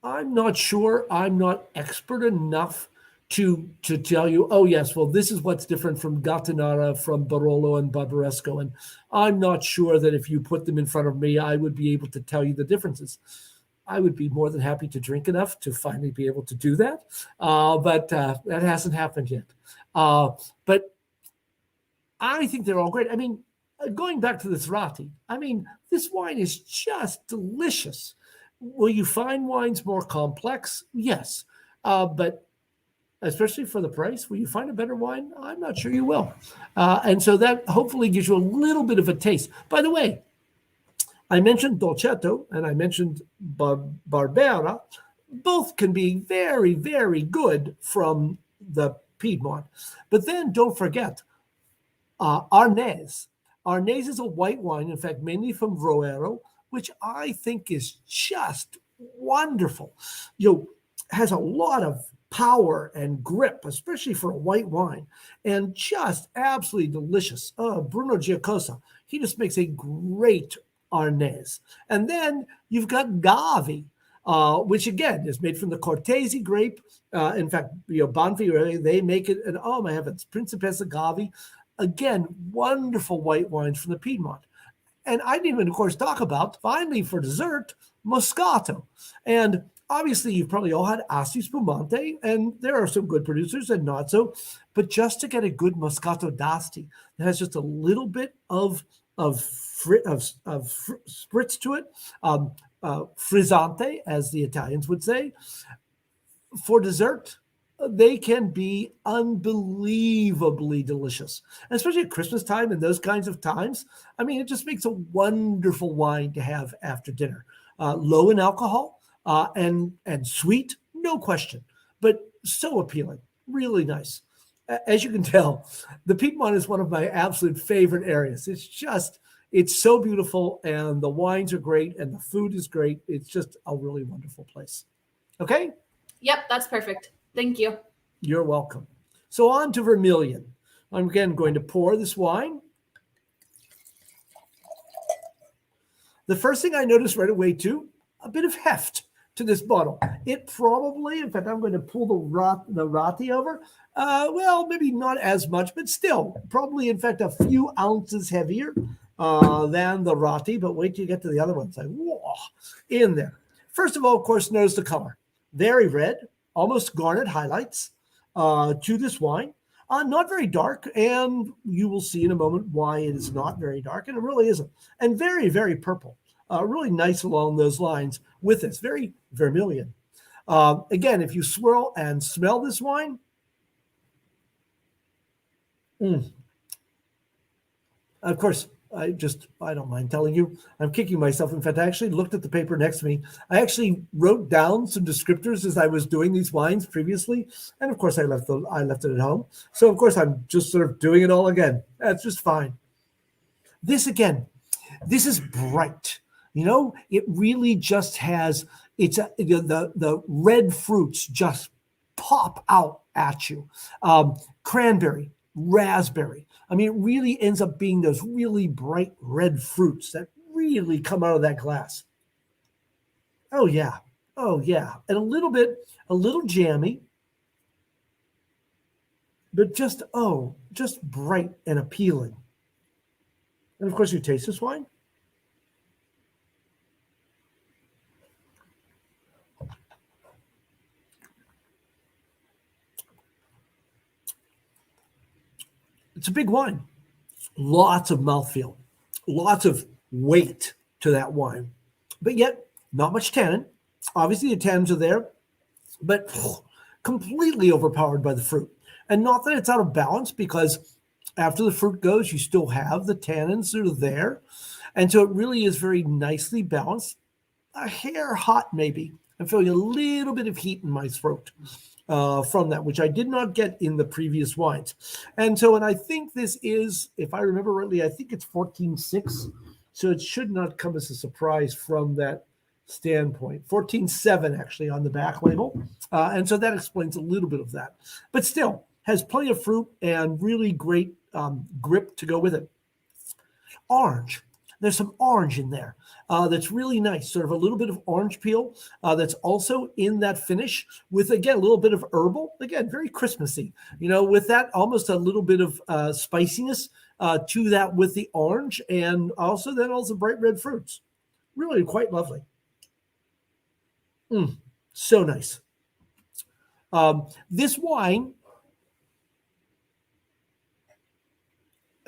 I'm not sure, I'm not expert enough to tell you, oh yes, well, this is what's different from Gattinara, from Barolo and Barbaresco. And I'm not sure that if you put them in front of me, I would be able to tell you the differences. I would be more than happy to drink enough to finally be able to do that. But that hasn't happened yet. But I think they're all great. I mean, going back to this Rati, I mean, this wine is just delicious. Will you find wines more complex? Yes. But especially for the price, will you find a better wine? I'm not sure you will. And so that hopefully gives you a little bit of a taste. By the way, I mentioned Dolcetto and I mentioned Barbera. Both can be very, very good from the Piedmont. But then don't forget Arnese. Arnese is a white wine, in fact, mainly from Roero, which I think is just wonderful. Has a lot of power and grip, especially for a white wine, and just absolutely delicious. Bruno Giacosa, he just makes a great Arnese. And then you've got Gavi, which again is made from the Cortese grape. In fact, Banfi, they make it, and oh my heavens, Principessa Gavi. Again, wonderful white wines from the Piedmont. And I didn't even, of course, talk about, finally, for dessert, Moscato. And obviously, you've probably all had Asti Spumante, and there are some good producers and not so. But just to get a good Moscato d'Asti that has just a little bit of spritz to it, frizzante, as the Italians would say, for dessert, they can be unbelievably delicious, especially at Christmas time and those kinds of times. I mean, it just makes a wonderful wine to have after dinner. Low in alcohol and sweet, no question, but so appealing, really nice. As you can tell, the Piedmont is one of my absolute favorite areas. It's so beautiful, and the wines are great, and the food is great. It's just a really wonderful place. Okay? Yep, that's perfect. Thank you. You're welcome. So on to Vermilion. I'm again going to pour this wine. The first thing I noticed right away, too, a bit of heft to this bottle. It probably, in fact, I'm going to pull the Rati over. Well, maybe not as much, but still, probably, in fact, a few ounces heavier than the Rati. But wait till you get to the other ones. Like, whoa, in there. First of all, of course, notice the color. Very red, almost garnet highlights to this wine. Not very dark, and you will see in a moment why it is not very dark, and it really isn't. And very, very purple. Really nice along those lines with this. Very vermilion. Again, if you swirl and smell this wine, of course, I don't mind telling you, I'm kicking myself. In fact, I actually looked at the paper next to me. I actually wrote down some descriptors as I was doing these wines previously. And of course, I left it at home. So of course, I'm just sort of doing it all again. That's just fine. This is bright. It really just has, the red fruits just pop out at you. Cranberry, raspberry. I mean, it really ends up being those really bright red fruits that really come out of that glass. Oh, yeah. Oh, yeah. And a little jammy, but just bright and appealing. And of course, you taste this wine. It's a big wine. Lots of mouthfeel, lots of weight to that wine, but yet not much tannin. Obviously, the tannins are there, but completely overpowered by the fruit. And not that it's out of balance, because after the fruit goes, you still have the tannins that are there. And so it really is very nicely balanced. A hair hot, maybe. I'm feeling a little bit of heat in my throat from that, which I did not get in the previous wines. And I think this is, if I remember rightly, I think it's 14.6. So it should not come as a surprise from that standpoint. 14.7 actually on the back label. And so that explains a little bit of that. But still, has plenty of fruit and really great grip to go with it. Orange. There's some orange in there that's really nice, sort of a little bit of orange peel that's also in that finish with, again, a little bit of herbal, again, very Christmassy, with that almost a little bit of spiciness to that with the orange, and also bright red fruits. Really quite lovely. So nice. This wine,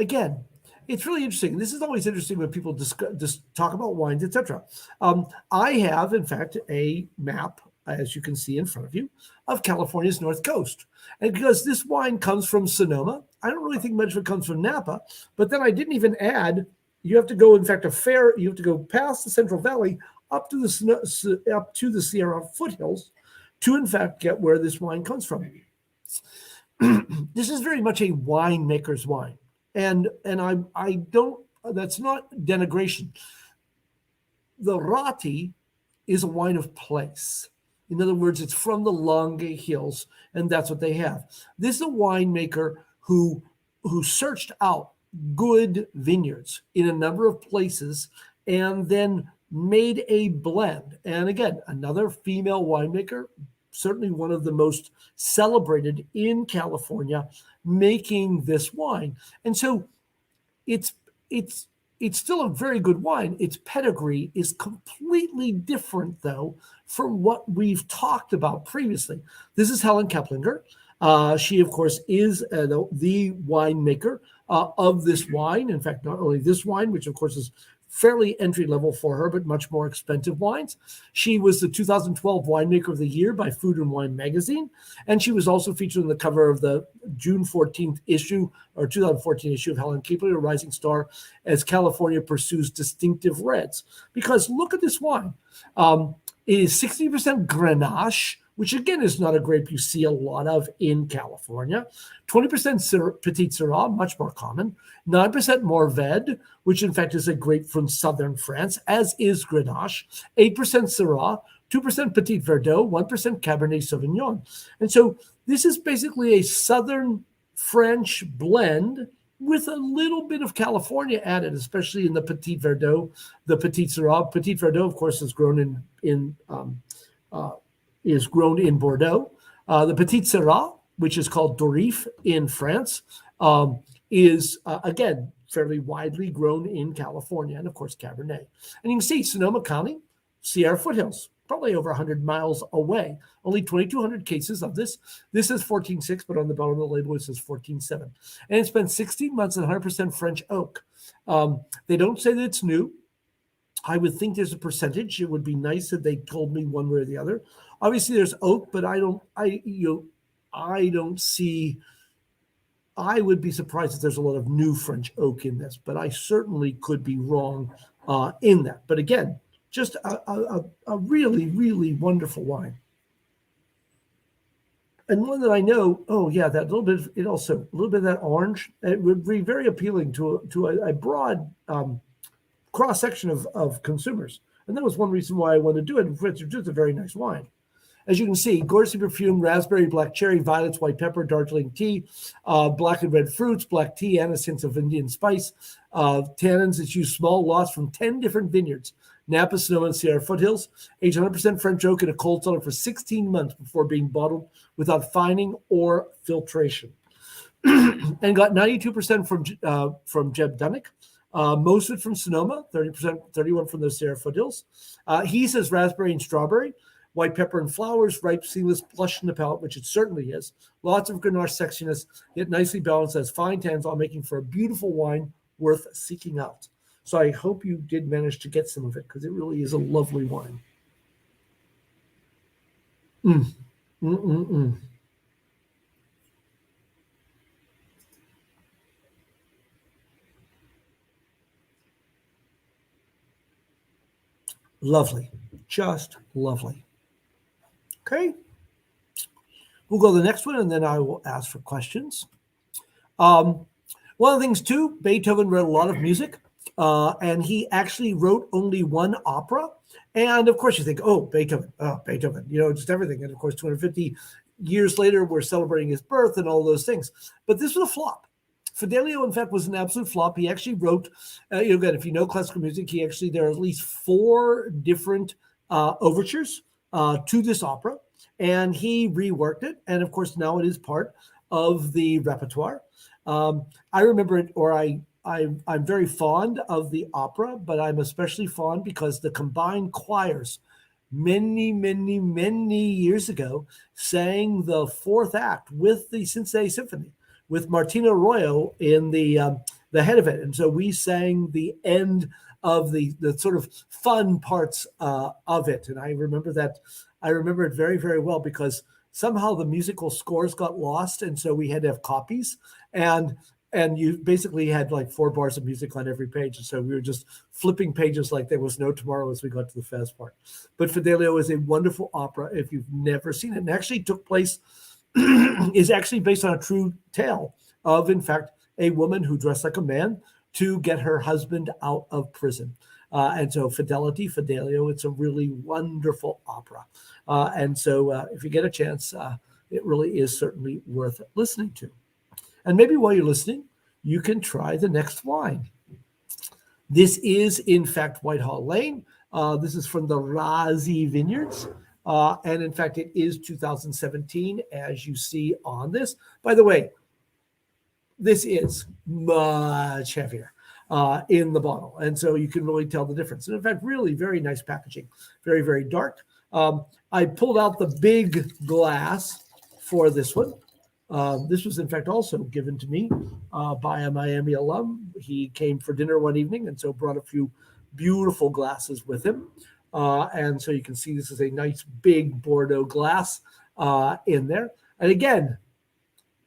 again, it's really interesting. This is always interesting when people just talk about wines, etc. I have, in fact, a map, as you can see in front of you, of California's North Coast. And because this wine comes from Sonoma, I don't really think much of it comes from Napa, but then I didn't even add, you have to go, in fact, you have to go past the Central Valley up to the Sierra foothills to, in fact, get where this wine comes from. This is very much a winemaker's wine. And I don't, that's not denigration. The Rati is a wine of place. In other words, it's from the Longue Hills, and that's what they have. This is a winemaker who searched out good vineyards in a number of places and then made a blend. And again, another female winemaker, certainly one of the most celebrated in California, making this wine. And so it's still a very good wine. Its pedigree is completely different, though, from what we've talked about previously. This is Helen Keplinger. She, of course, is the winemaker of this wine. In fact, not only this wine, which, of course, is fairly entry level for her, but much more expensive wines. She was the 2012 Winemaker of the Year by Food and Wine magazine. And she was also featured on the cover of the June 14th issue or 2014 issue of Helen Keplinger, Rising Star, as California pursues distinctive reds. Because look at this wine. It is 60% Grenache, which again is not a grape you see a lot of in California. 20% Petit Syrah, much more common. 9% Mourvèdre, which in fact is a grape from southern France, as is Grenache. 8% Syrah, 2% Petit Verdot, 1% Cabernet Sauvignon. And so this is basically a southern French blend with a little bit of California added, especially in the Petit Verdot, the Petit Syrah. Petit Verdot, of course, is grown in Bordeaux. The Petit Syrah, which is called Dorif in France, is, again, fairly widely grown in California, and, of course, Cabernet. And you can see Sonoma County, Sierra foothills, probably over 100 miles away. Only 2,200 cases of this. This says 14.6, but on the bottom of the label it says 14.7. And it's been 16 months and 100% French oak. They don't say that it's new. I would think there's a percentage. It would be nice if they told me one way or the other. Obviously, there's oak, but I don't see. I would be surprised if there's a lot of new French oak in this, but I certainly could be wrong in that. But again, just a really, really wonderful wine. And one that I know, that little bit, a little bit of that orange, it would be very appealing to a broad cross-section of consumers. And that was one reason why I wanted to do it. It's just a very nice wine. As you can see, gorgeously perfumed raspberry, black cherry, violets, white pepper, Darjeeling tea, black and red fruits, black tea, and a sense of Indian spice. Tannins, it's used small lots from 10 different vineyards. Napa, Sonoma, and Sierra foothills. Aged 100% French oak in a cold cellar for 16 months before being bottled without fining or filtration. And got 92% from Jeb Dunnick. Most of it from Sonoma, 31% from the Sierra foothills. He says raspberry and strawberry. White pepper and flowers, ripe, seamless, plush in the palate, which it certainly is. Lots of Grenache sexiness, yet nicely balanced, as fine tannins, all making for a beautiful wine worth seeking out. So I hope you did manage to get some of it, because it really is a lovely wine. Lovely, just lovely. Okay, we'll go to the next one, and then I will ask for questions. One of the things, too, Beethoven wrote a lot of music, and he actually wrote only one opera. And, of course, you think, Beethoven, just everything. And, of course, 250 years later, we're celebrating his birth and all those things. But this was a flop. Fidelio, in fact, was an absolute flop. He actually wrote, again, if you know classical music, there are at least 4 different overtures to this opera, and he reworked it. And of course, now it is part of the repertoire. I remember it, or I'm very fond of the opera, but I'm especially fond because the combined choirs many, many, many years ago sang the 4th act with the Cincinnati Symphony, with Martino Arroyo in the the head of it. And so we sang the end of the sort of fun parts of it. And I remember it very, very well because somehow the musical scores got lost. And so we had to have copies. And you basically had like 4 bars of music on every page. And so we were just flipping pages like there was no tomorrow as we got to the fast part. But Fidelio is a wonderful opera if you've never seen it. And actually took place, is actually based on a true tale of, in fact, a woman who dressed like a man to get her husband out of prison. And so Fidelio, it's a really wonderful opera. And so if you get a chance, it really is certainly worth listening to. And maybe while you're listening, you can try the next wine. This is, in fact, Whitehall Lane. This is from the Razi Vineyards. And in fact, it is 2017, as you see on this. By the way, this is much heavier in the bottle. And so you can really tell the difference. And in fact, really very nice packaging. Very, very dark. I pulled out the big glass for this one. This was, in fact, also given to me by a Miami alum. He came for dinner one evening and so brought a few beautiful glasses with him. And so you can see this is a nice big Bordeaux glass in there. And again,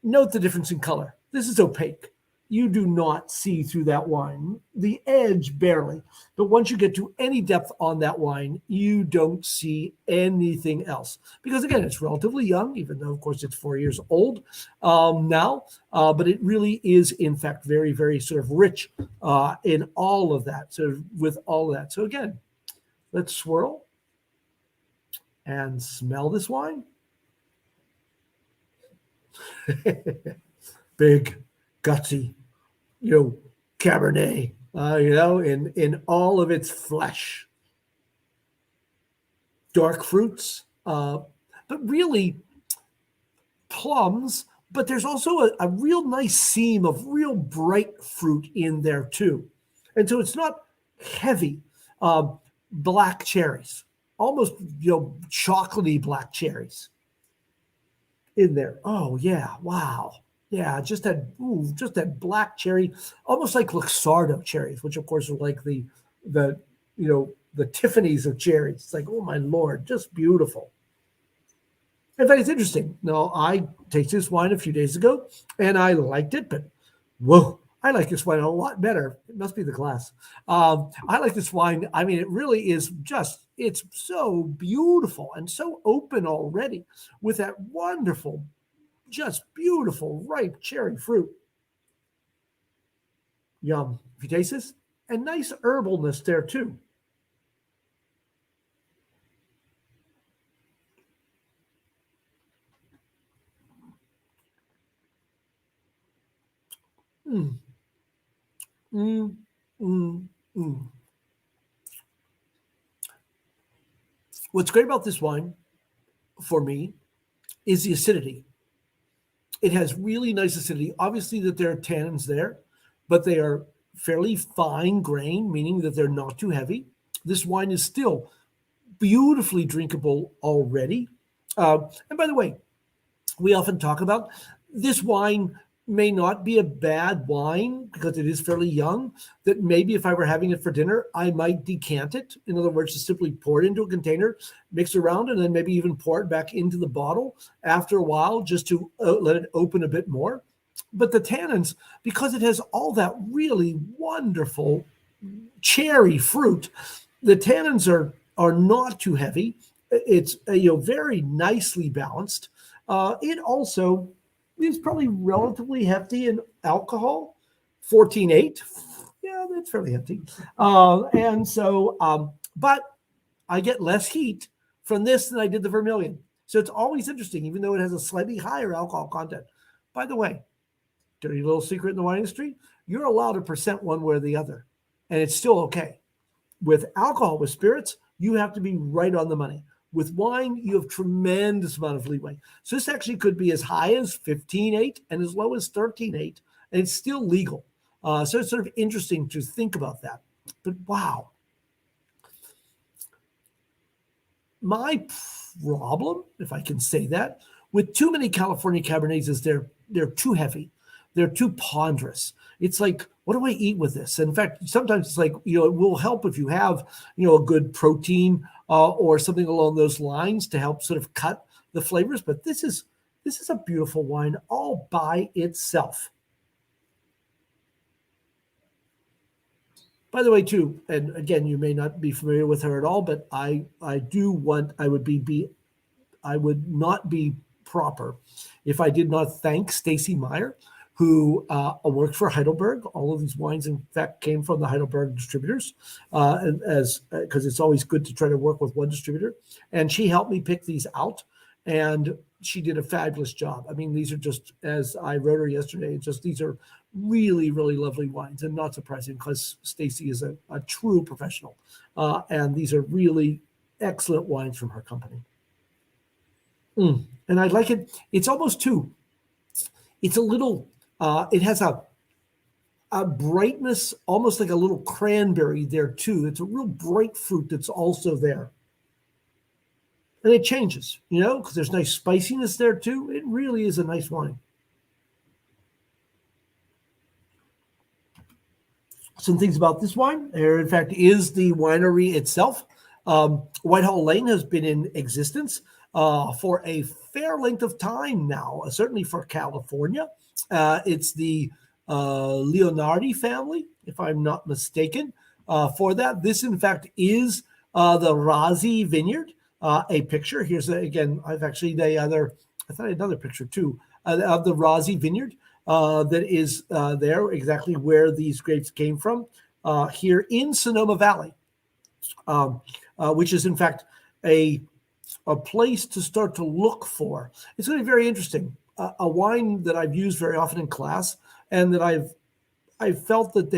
note the difference in color. This is opaque. You do not see through that wine, the edge barely. But once you get to any depth on that wine, you don't see anything else. Because again, it's relatively young, even though, of course, it's 4 years old now. But it really is, in fact, very, very sort of rich in all of that. So with all of that. So again, let's swirl and smell this wine. Big, gutsy, Cabernet, in all of its flesh. Dark fruits, but really plums, but there's also a real nice seam of real bright fruit in there too. And so it's not heavy. Black cherries, almost, chocolatey black cherries in there. Oh yeah, wow. Yeah, just that black cherry, almost like Luxardo cherries, which of course are like the Tiffany's of cherries. It's like, oh my Lord, just beautiful. In fact, it's interesting. Now, I tasted this wine a few days ago and I liked it, but whoa, I like this wine a lot better. It must be the glass. I like this wine. I mean, it really is it's so beautiful and so open already with that wonderful, just beautiful, ripe cherry fruit. Yum. If you taste this, and nice herbalness there too. Mm. Mm. Mm. Mm. What's great about this wine, for me, is the acidity. It has really nice acidity. Obviously that there are tannins there, but they are fairly fine grain, meaning that they're not too heavy. This wine is still beautifully drinkable already. And by the way, we often talk about this wine may not be a bad wine because it is fairly young, that maybe if I were having it for dinner, I might decant it. In other words, just simply pour it into a container, mix it around, and then maybe even pour it back into the bottle after a while just to let it open a bit more. But the tannins, because it has all that really wonderful cherry fruit, the tannins are not too heavy. It's very nicely balanced. It also is probably relatively hefty in alcohol, 14.8. Yeah, that's fairly hefty. And so, but I get less heat from this than I did the Vermilion. So it's always interesting, even though it has a slightly higher alcohol content. By the way, dirty little secret in the wine industry, you're allowed a percent one way or the other, and it's still okay. With alcohol, with spirits, you have to be right on the money. With wine, you have tremendous amount of leeway. So this actually could be as high as 15.8 and as low as 13.8, and it's still legal. So it's sort of interesting to think about that. But wow. My problem, if I can say that, with too many California Cabernets is they're too heavy. They're too ponderous. It's like what do I eat with this? In fact, sometimes it's like, it will help if you have, a good protein or something along those lines to help sort of cut the flavors. But this is a beautiful wine all by itself. By the way, too, and again, you may not be familiar with her at all, but I would not be proper if I did not thank Stacy Meyer, who worked for Heidelberg. All of these wines, in fact, came from the Heidelberg distributors, because it's always good to try to work with one distributor. And she helped me pick these out, and she did a fabulous job. I mean, these are just, as I wrote her yesterday, these are really, really lovely wines, and not surprising because Stacy is a true professional. And these are really excellent wines from her company. And I like it. It's almost too. It's a little. It has a brightness, almost like a little cranberry there too. It's a real bright fruit that's also there, and it changes, because there's nice spiciness there too. It really is a nice wine. Some things about this wine. There, in fact, is the winery itself. Whitehall Lane has been in existence for a fair length of time now, certainly for California. It's the Leonardi family, if I'm not mistaken, for that. This, in fact, is the Razi Vineyard. A picture. Here's, again, I thought I had another picture, too, of the Razi Vineyard that is there, exactly where these grapes came from, here in Sonoma Valley, which is, in fact, a place to start to look for. It's going to be very interesting. A wine that I've used very often in class, and that I've felt that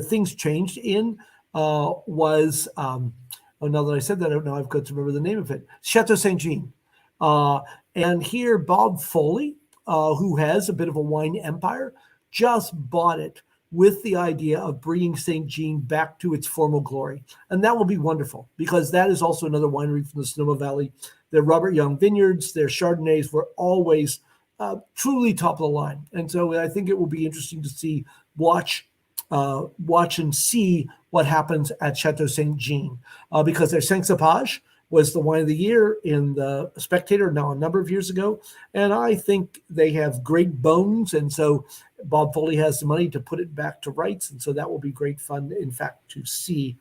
things changed in was now that I said that, I don't know, I've got to remember the name of it. Chateau Saint Jean. And here, Bob Foley, who has a bit of a wine empire, just bought it with the idea of bringing St. Jean back to its former glory. And that will be wonderful, because that is also another winery from the Sonoma Valley. Their Robert Young vineyards, their Chardonnays were always truly top of the line. And so I think it will be interesting to watch and see what happens at Chateau Saint Jean, because their Saint-Sapage was the wine of the year in the Spectator now a number of years ago. And I think they have great bones. And so Bob Foley has the money to put it back to rights. And so that will be great fun, in fact, to see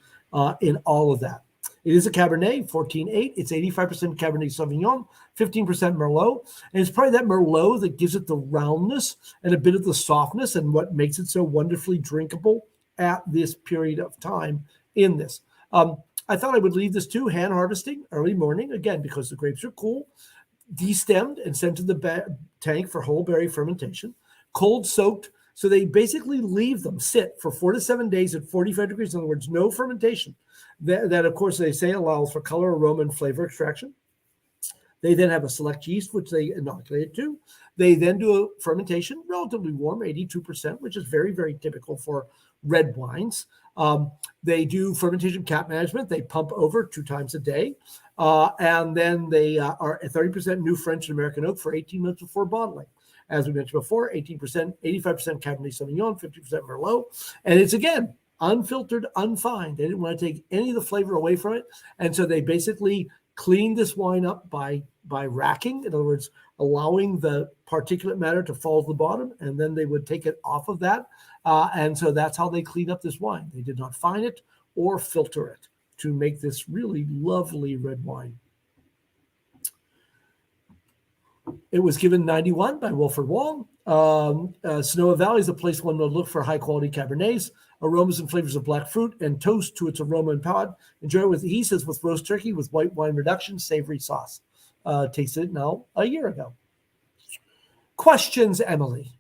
in all of that. It is a Cabernet, 14.8. It's 85% Cabernet Sauvignon, 15% Merlot. And it's probably that Merlot that gives it the roundness and a bit of the softness, and what makes it so wonderfully drinkable at this period of time in this. I thought I would leave this too, hand harvesting early morning, again, because the grapes are cool, destemmed and sent to the tank for whole berry fermentation, cold soaked. So they basically leave them sit for 4 to 7 days at 45 degrees. In other words, no fermentation. That, of course, they say allows for color, aroma, and flavor extraction. They then have a select yeast, which they inoculate to. They then do a fermentation, relatively warm, 82%, which is very, very typical for red wines. They do fermentation cap management. They pump over 2 times a day. And then they are at 30% new French and American oak for 18 months before bottling. As we mentioned before, 18%, 85% Cabernet Sauvignon, 50% Merlot. And it's, again, unfiltered, unfined. They didn't want to take any of the flavor away from it. And so they basically cleaned this wine up by racking. In other words, allowing the particulate matter to fall to the bottom, and then they would take it off of that. And so that's how they cleaned up this wine. They did not fine it or filter it to make this really lovely red wine. It was given 91 by Wilfred Wong. Sonoma Valley is a place one would look for high-quality Cabernets, aromas and flavors of black fruit, and toast to its aroma and palate. Enjoy it with, he says, with roast turkey, with white wine reduction, savory sauce. Tasted it now a year ago. Questions, Emily?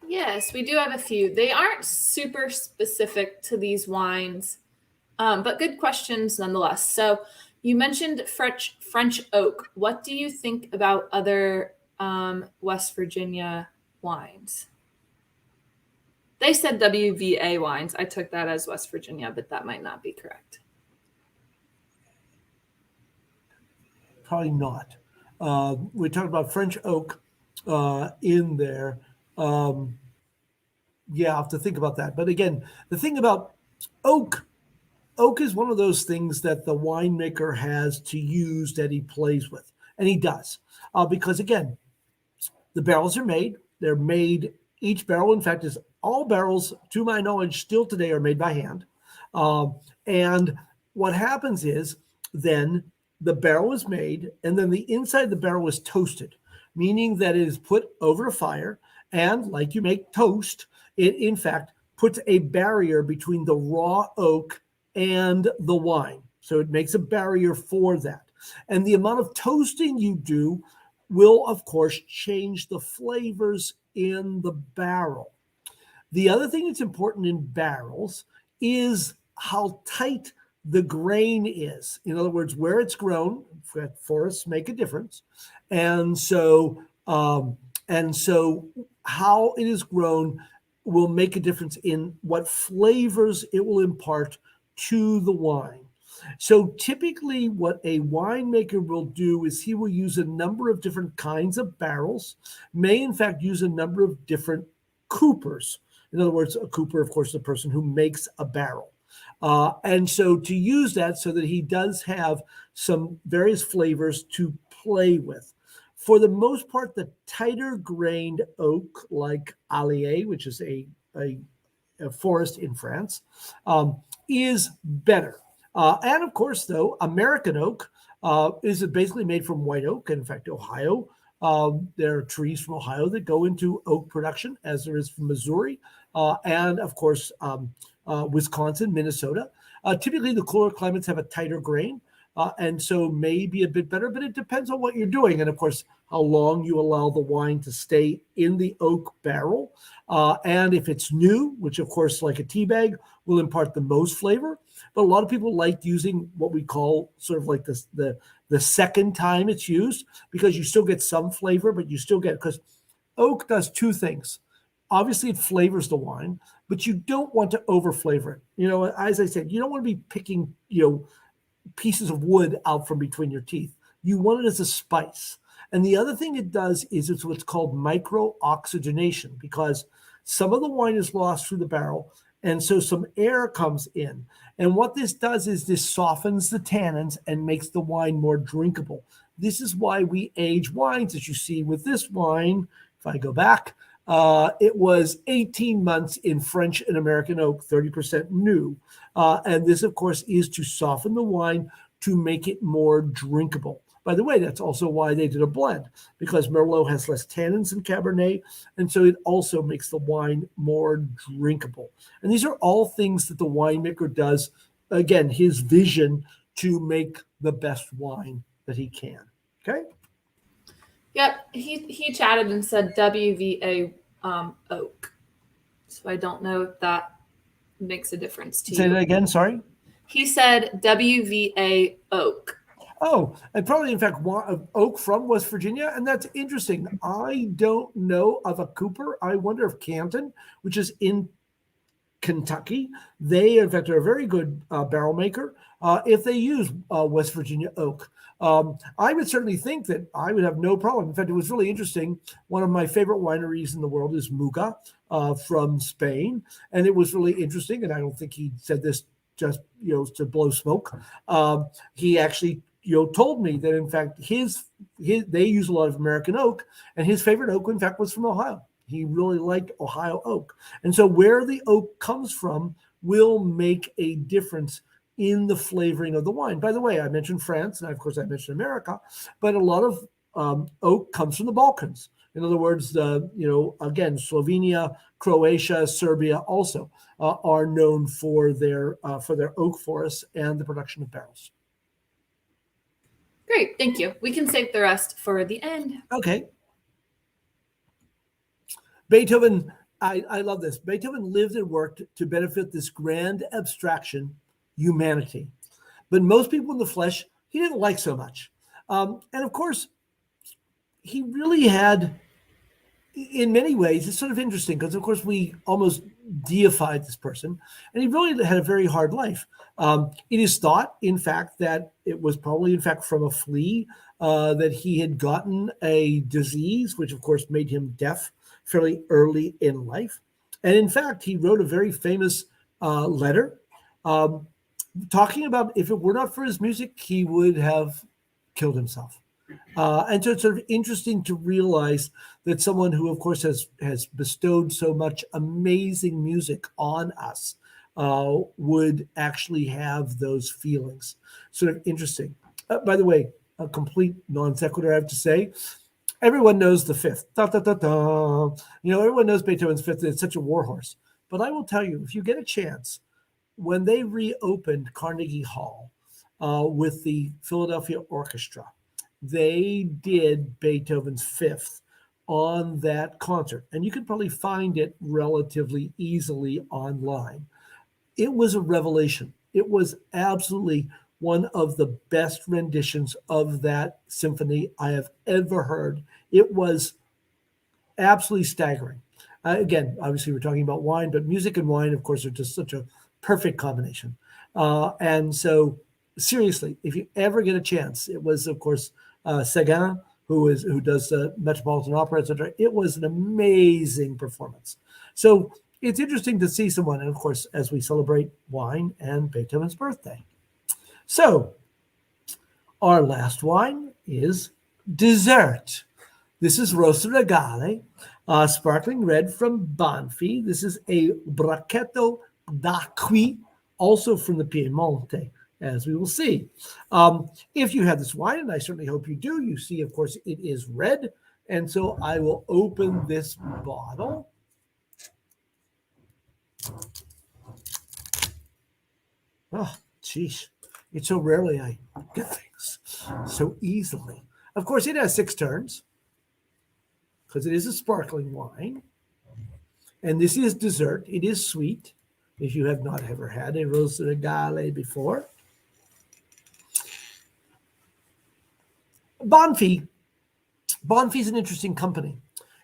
Yes, we do have a few. They aren't super specific to these wines, but good questions nonetheless. So you mentioned French oak. What do you think about other West Virginia wines? They said WVA wines. I took that as West Virginia, but that might not be correct. Probably not. We talked about French oak in there. Yeah, I have to think about that. But again, the thing about oak, oak is one of those things that the winemaker has to use that he plays with, and he does, because again, the barrels are made. They're made. Each barrel, in fact, is all barrels, to my knowledge, still today are made by hand. And what happens is then the barrel is made, and then the inside of the barrel is toasted, meaning that it is put over a fire. And like you make toast, it in fact puts a barrier between the raw oak and the wine. So it makes a barrier for that. And the amount of toasting you do will, of course, change the flavors in the barrel. The other thing that's important in barrels is how tight the grain is. In other words, where it's grown, forests make a difference, and so how it is grown will make a difference in what flavors it will impart to the wine. So typically what a winemaker will do is he will use a number of different kinds of barrels, may in fact use a number of different coopers. In other words, a cooper, of course, is the person who makes a barrel. And so to use that so that he does have some various flavors to play with. For the most part, the tighter grained oak like Allier, which is a forest in France, is better. And of course, though, American oak is basically made from white oak. In fact, Ohio, there are trees from Ohio that go into oak production, as there is from Missouri, and of course, Wisconsin, Minnesota. Typically, the cooler climates have a tighter grain, and so may be a bit better, but it depends on what you're doing. And of course, how long you allow the wine to stay in the oak barrel. And if it's new, which of course, like a tea bag, will impart the most flavor. But a lot of people like using what we call sort of like this, the second time it's used, because you still get some flavor, but you still get, because oak does two things. Obviously, it flavors the wine, but you don't want to over flavor it. You know, as I said, you don't want to be picking, pieces of wood out from between your teeth. You want it as a spice. And the other thing it does is it's what's called micro-oxygenation, because some of the wine is lost through the barrel, and so some air comes in. And what this does is this softens the tannins and makes the wine more drinkable. This is why we age wines, as you see with this wine. If I go back, it was 18 months in French and American oak, 30% new. And this, of course, is to soften the wine to make it more drinkable. By the way, that's also why they did a blend, because Merlot has less tannins than Cabernet, and so it also makes the wine more drinkable. And these are all things that the winemaker does, again, his vision to make the best wine that he can. Okay? Yep, he chatted and said WVA oak. So I don't know if that makes a difference to you. Say that again, sorry? He said WVA oak. Oh, and probably, in fact, oak from West Virginia. And that's interesting. I don't know of a cooper. I wonder if Canton, which is in Kentucky, they, in fact, are a very good barrel maker, if they use West Virginia oak. I would certainly think that I would have no problem. In fact, it was really interesting. One of my favorite wineries in the world is Muga from Spain. And it was really interesting. And I don't think he said this just, to blow smoke. He actually told me that in fact they use a lot of American oak, and his favorite oak in fact was from Ohio. He really liked Ohio oak, and so where the oak comes from will make a difference in the flavoring of the wine. By the way, I mentioned France, and of course I mentioned America, but a lot of oak comes from the Balkans. In other words, again, Slovenia, Croatia, Serbia also are known for their oak forests and the production of barrels. Great, thank you. We can save the rest for the end. Okay. Beethoven, I love this. Beethoven lived and worked to benefit this grand abstraction, humanity. But most people in the flesh, he didn't like so much. And of course, he really had, in many ways, it's sort of interesting because, of course, we almost deified this person, and he really had a very hard life. It is thought, in fact, that it was probably, in fact, from a flea that he had gotten a disease, which, of course, made him deaf fairly early in life. And in fact, he wrote a very famous letter um, talking about if it were not for his music, he would have killed himself. And so it's sort of interesting to realize that someone who, of course, has bestowed so much amazing music on us would actually have those feelings. Sort of interesting. By the way, a complete non sequitur, I have to say. Everyone knows the fifth. Da, da, da, da. Everyone knows Beethoven's fifth. It's such a warhorse. But I will tell you, if you get a chance, when they reopened Carnegie Hall with the Philadelphia Orchestra, they did Beethoven's fifth on that concert. And you can probably find it relatively easily online. It was a revelation. It was absolutely one of the best renditions of that symphony I have ever heard. It was absolutely staggering. Again, obviously, we're talking about wine, but music and wine, of course, are just such a perfect combination. And so, seriously, if you ever get a chance, it was, of course, Seguin, who does the Metropolitan Opera, etc. It was an amazing performance. So it's interesting to see someone, and of course, as we celebrate wine and Beethoven's birthday. So our last wine is dessert. This is Rosso Regali, sparkling red from Banfi. This is a Bracchetto d'Acqui, also from the Piemonte, as we will see. If you have this wine, and I certainly hope you do, you see, of course, it is red. And so I will open this bottle. Oh, geez. It's so rarely I get things so easily. Of course, it has 6 turns because it is a sparkling wine. And this is dessert. It is sweet if you have not ever had a Rosso Regali before. Banfi is an interesting company.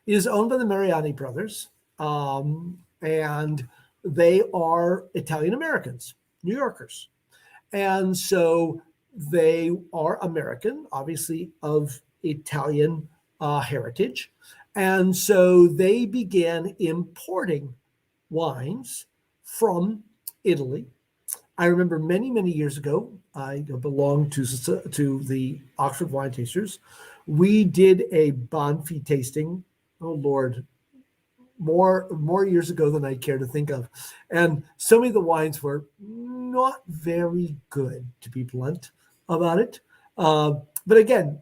It is owned by the Mariani brothers, and they are Italian Americans, New Yorkers. And so they are American, obviously of Italian heritage. And so they began importing wines from Italy. I remember many, many years ago, I belonged to the Oxford Wine Tasters. We did a Banfi tasting, oh Lord, more years ago than I care to think of. And some of the wines were not very good, to be blunt about it. But again,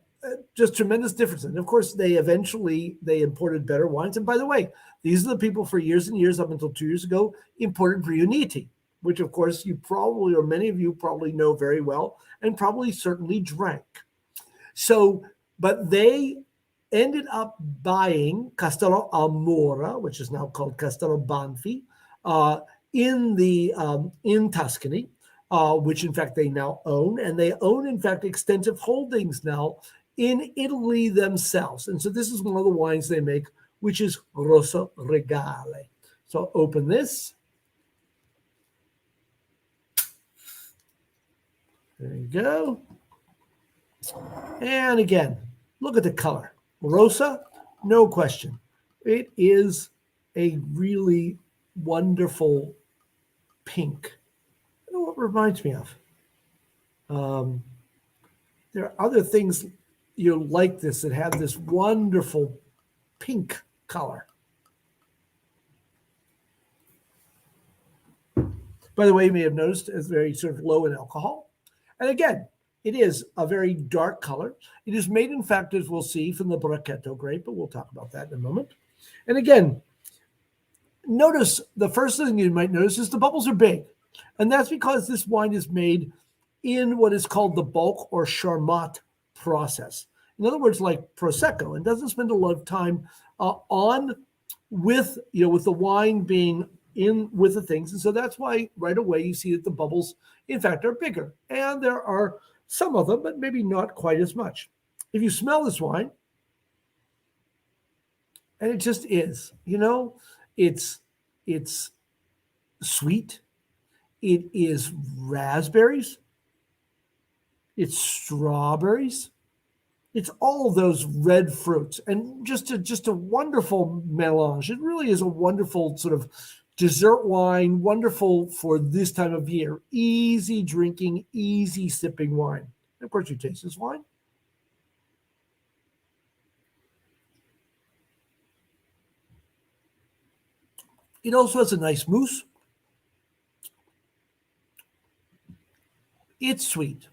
just tremendous difference. And of course, they imported better wines. And by the way, these are the people for years and years, up until 2 years ago, imported Riuniti, which of course you probably, or many of you probably know very well, and probably certainly drank. So, but they ended up buying Castello Almora, which is now called Castello Banfi, in Tuscany, which in fact they now own, and they own in fact extensive holdings now in Italy themselves. And so this is one of the wines they make, which is Rosso Regali. So I'll open this. There you go. And again, look at the color. Rosa, no question. It is a really wonderful pink. I don't know what it reminds me of. There are other things like this that have this wonderful pink color. By the way, you may have noticed it's very sort of low in alcohol. And again, it is a very dark color. It is made, in fact, as we'll see, from the Bracchetto grape, but we'll talk about that in a moment. And again, notice the first thing you might notice is the bubbles are big. And that's because this wine is made in what is called the bulk or Charmat process. In other words, like Prosecco, and doesn't spend a lot of time with the wine being in with the things. And so that's why right away you see that the bubbles, in fact, are bigger. And there are some of them, but maybe not quite as much. If you smell this wine, and it just is, it's sweet. It is raspberries. It's strawberries. It's all of those red fruits and just a wonderful melange. It really is a wonderful sort of dessert wine, wonderful for this time of year. Easy drinking, easy sipping wine. And of course, you taste this wine. It also has a nice mousse. It's sweet.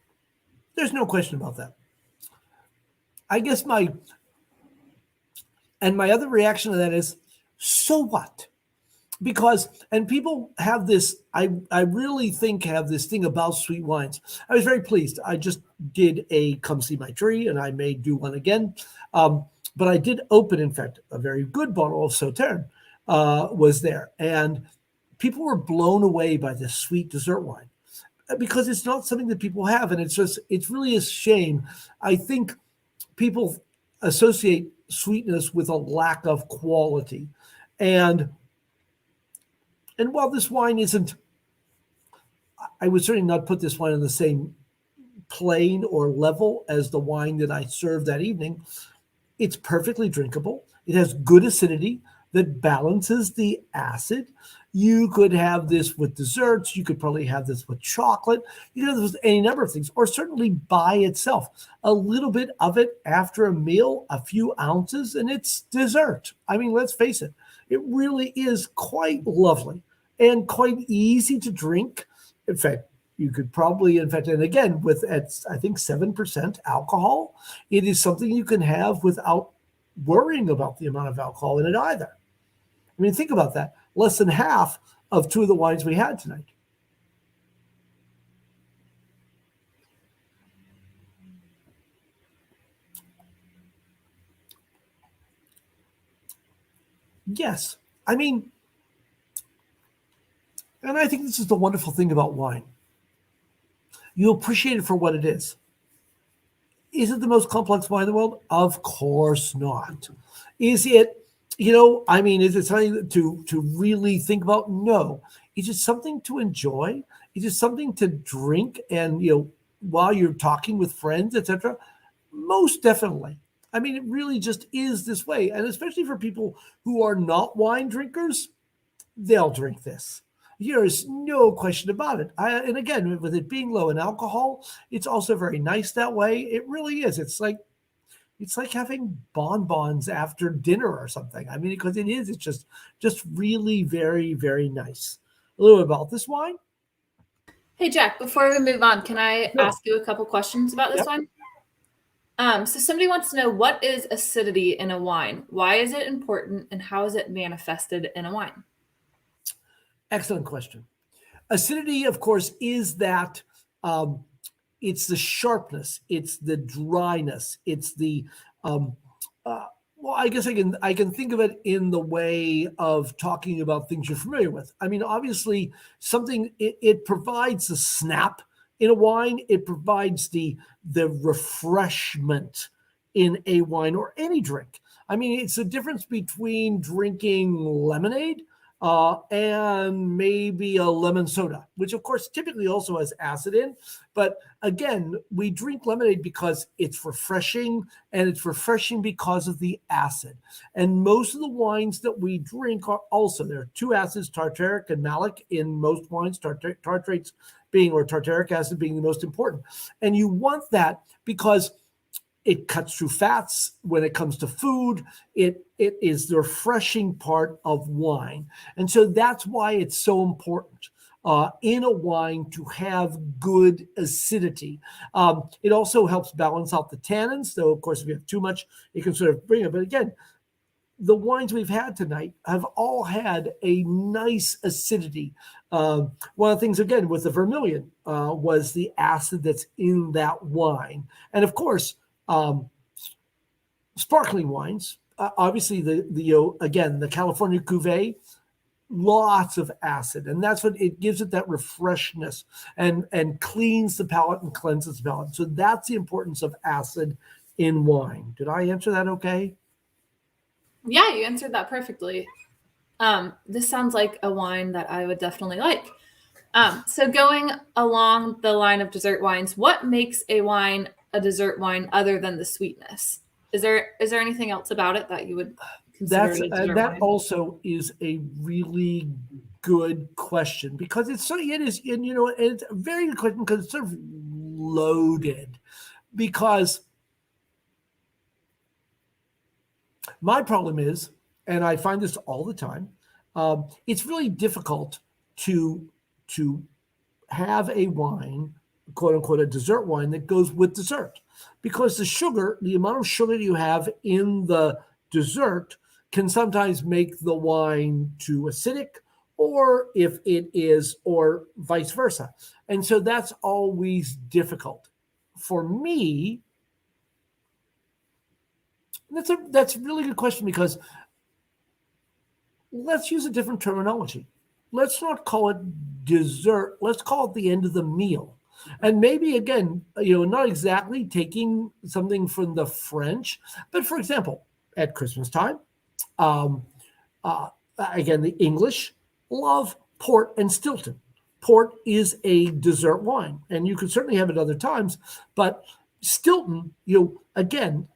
There's no question about that. I guess my other reaction to that is, so what? Because, and people have this, I really think have this thing about sweet wines. I was very pleased. I just did a Come See My Tree, and I may do one again. But I did open, in fact, a very good bottle of Sauterne was there. And people were blown away by this sweet dessert wine because it's not something that people have. And it's really a shame. I think people associate sweetness with a lack of quality. And while this wine isn't, I would certainly not put this wine on the same plane or level as the wine that I served that evening. It's perfectly drinkable. It has good acidity that balances the acid. You could have this with desserts. You could probably have this with chocolate. You could have this with any number of things, or certainly by itself. A little bit of it after a meal, a few ounces, and it's dessert. I mean, let's face it. It really is quite lovely and quite easy to drink. In fact, you could probably, and again, with I think 7% alcohol, it is something you can have without worrying about the amount of alcohol in it either. I mean, think about that. Less than half of two of the wines we had tonight. Yes. I mean, and I think this is the wonderful thing about wine. You appreciate it for what it is. Is it the most complex wine in the world? Of course not. Is it, is it something to really think about? No. Is it something to enjoy? Is it something to drink and, while you're talking with friends, etc.? Most definitely. I mean, it really just is this way. And especially for people who are not wine drinkers, they'll drink this. There's no question about it. And again, with it being low in alcohol, it's also very nice that way. It really is. It's like having bonbons after dinner or something. I mean, because it is. It's just really very, very nice. A little bit about this wine. Hey, Jack, before we move on, can I Sure. ask you a couple questions about this Yep. wine? So somebody wants to know, what is acidity in a wine? Why is it important, and how is it manifested in a wine? Excellent question. Acidity, of course, is that it's the sharpness, it's the dryness, it's the well, I guess I can think of it in the way of talking about things you're familiar with. I mean, obviously, something it provides the snap in a wine. It provides the refreshment in a wine or any drink. I mean, it's the difference between drinking lemonade and maybe a lemon soda, which of course typically also has acid in. But again, we drink lemonade because it's refreshing, and it's refreshing because of the acid. And most of the wines that we drink are also, there are two acids, tartaric and malic in most wines, tartrates being, or tartaric acid being the most important. And you want that because it cuts through fats. When it comes to food, it is the refreshing part of wine. And so that's why it's so important in a wine to have good acidity. It also helps balance out the tannins. So, of course, if you have too much, it can sort of bring it. But again, the wines we've had tonight have all had a nice acidity. One of the things, again, with the Vermilion was the acid that's in that wine. And, of course, sparkling wines, obviously the California Cuvée, lots of acid, and that's what it gives it, that refreshness and cleans the palate and cleanses the palate. So that's the importance of acid in wine. Did I answer that okay? Yeah, you answered that perfectly. This sounds like a wine that I would definitely like. So going along the line of dessert wines, what makes a wine a dessert wine other than the sweetness? Is there anything else about it that you would consider it a dessert That wine? also is a really good question, because it is, and it's a very good question because it's sort of loaded. Because my problem is, and I find this all the time, it's really difficult to have a wine, quote unquote, a dessert wine that goes with dessert, because the amount of sugar you have in the dessert can sometimes make the wine too acidic, or or vice versa. And so that's always difficult. For me, that's a really good question, because let's use a different terminology. Let's not call it dessert. Let's call it the end of the meal. And maybe, again, not exactly taking something from the French, but for example, at Christmas time, um, again, the English love port and Stilton. Port is a dessert wine, and you can certainly have it other times, but Stilton, again,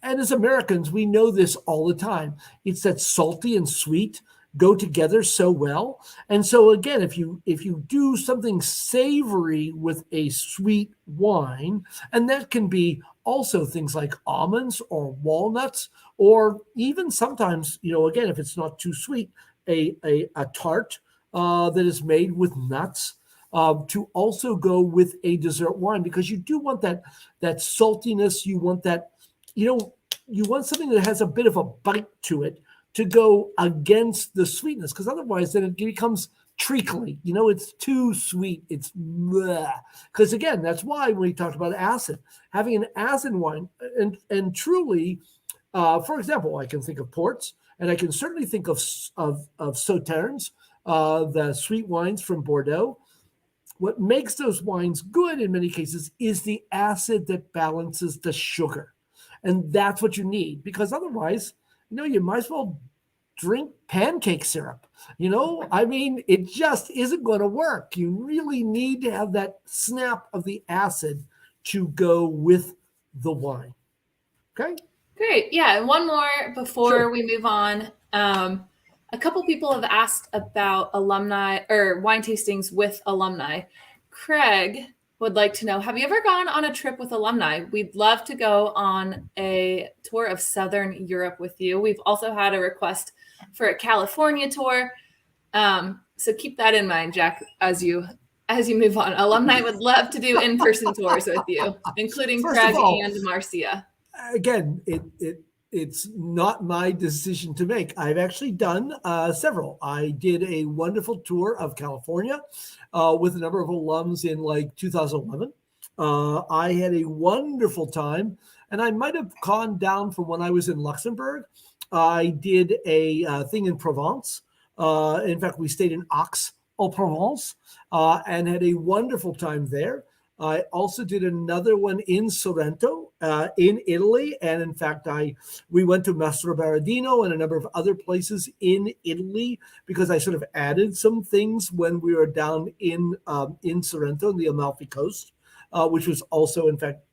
and as Americans, we know this all the time. It's that salty and sweet go together so well. And so again, if you do something savory with a sweet wine, and that can be also things like almonds or walnuts, or even sometimes, again, if it's not too sweet, a tart that is made with nuts, to also go with a dessert wine, because you do want that saltiness. You want that, you want something that has a bit of a bite to it to go against the sweetness, because otherwise then it becomes treacly. It's too sweet. It's because again, that's why we talked about acid. Having an acid wine, and truly, for example, I can think of ports, and I can certainly think of sauternes, the sweet wines from Bordeaux. What makes those wines good in many cases is the acid that balances the sugar. And that's what you need, because otherwise, you might as well drink pancake syrup. It just isn't going to work. You really need to have that snap of the acid to go with the wine. Okay? Great. Yeah. And one more before Sure. we move on. A couple people have asked about alumni or wine tastings with alumni. Craig would like to know, have you ever gone on a trip with alumni? We'd love to go on a tour of Southern Europe with you. We've also had a request for a California tour. So keep that in mind, Jack, as you move on. Alumni would love to do in-person tours with you, including First Craig of all, and Marcia. Again, it's not my decision to make. I've actually done several. I did a wonderful tour of California with a number of alums in like 2011. I had a wonderful time, and I might have gone down from when I was in Luxembourg. I did a thing in Provence. In fact, we stayed in Aix-en-Provence and had a wonderful time there. I also did another one in Sorrento, in Italy. And in fact, we went to Mastro Baradino and a number of other places in Italy, because I sort of added some things when we were down in Sorrento, in the Amalfi Coast, which was also, in fact,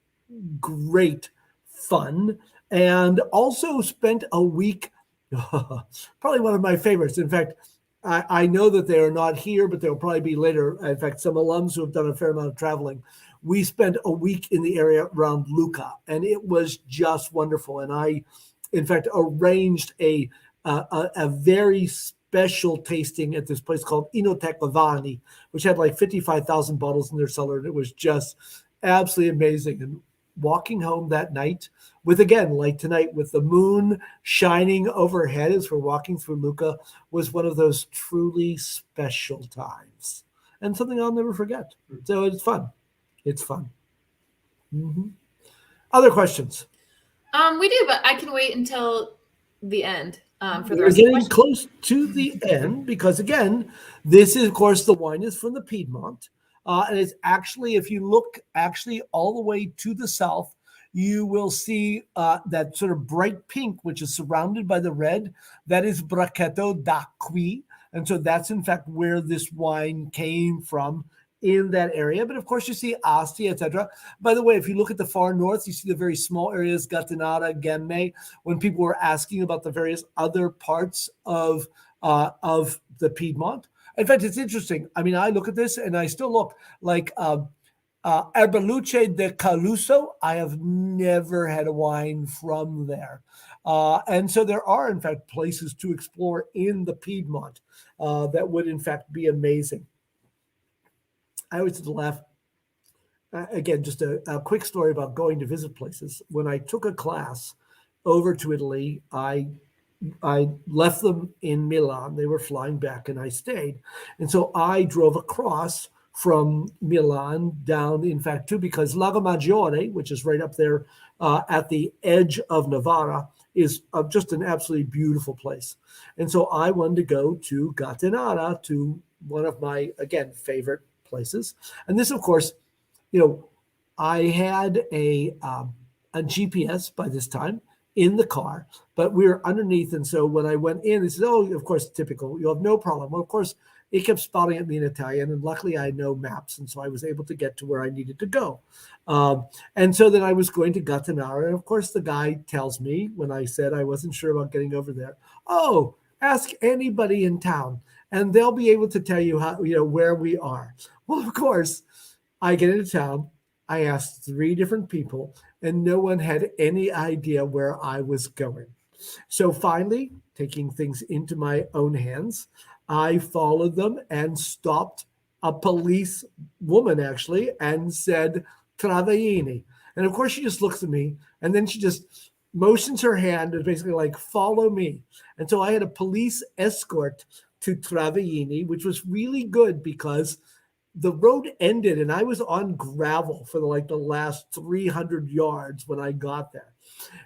great fun. And also spent a week, probably one of my favorites. In fact, I know that they are not here, but they'll probably be later. In fact, some alums who have done a fair amount of traveling. We spent a week in the area around Lucca, and it was just wonderful. And I, in fact, arranged a very special tasting at this place called Enoteca Vani, which had like 55,000 bottles in their cellar. And it was just absolutely amazing. And walking home that night with, again, like tonight, with the moon shining overhead as we're walking through Lucca, was one of those truly special times, and something I'll never forget. So it's fun. It's fun. Mm-hmm. Other questions? We do, but I can wait until the end for the We're rest of the getting questions. close to the end, because again, this is, of course, the wine is from the Piedmont. And it's actually, if you look actually all the way to the south, you will see that sort of bright pink, which is surrounded by the red. That is Brachetto d'Acqui. And so that's, in fact, where this wine came from in that area. But of course, you see Asti, etc. By the way, if you look at the far north, you see the very small areas, Gattinara, Gemme, when people were asking about the various other parts of the Piedmont. In fact, it's interesting. I mean, I look at this and I still look like Erbaluce de Caluso. I have never had a wine from there. And so there are, in fact, places to explore in the Piedmont that would, in fact, be amazing. I always laugh. Again, just a quick story about going to visit places. When I took a class over to Italy, I left them in Milan. They were flying back, and I stayed. And so I drove across from Milan down, in fact, too, because Lago Maggiore, which is right up there at the edge of Novara, is just an absolutely beautiful place. And so I wanted to go to Gattinara, to one of my, again, favorite places. And this, of course, I had a GPS by this time in the car, but we were underneath. And so when I went in, they said, oh, of course, typical. You have no problem. Well, of course, it kept spouting at me in Italian. And luckily, I know maps. And so I was able to get to where I needed to go. And so then I was going to Gattinara. And of course, the guy tells me, when I said I wasn't sure about getting over there, oh, ask anybody in town, and they'll be able to tell you how, where we are. Well, of course, I get into town. I asked 3 different people, and no one had any idea where I was going. So finally, taking things into my own hands, I followed them and stopped a police woman, actually, and said, Travaini. And of course, she just looks at me, and then she just motions her hand and basically like, follow me. And so I had a police escort to Travaini, which was really good because the road ended and I was on gravel for the last 300 yards when I got there.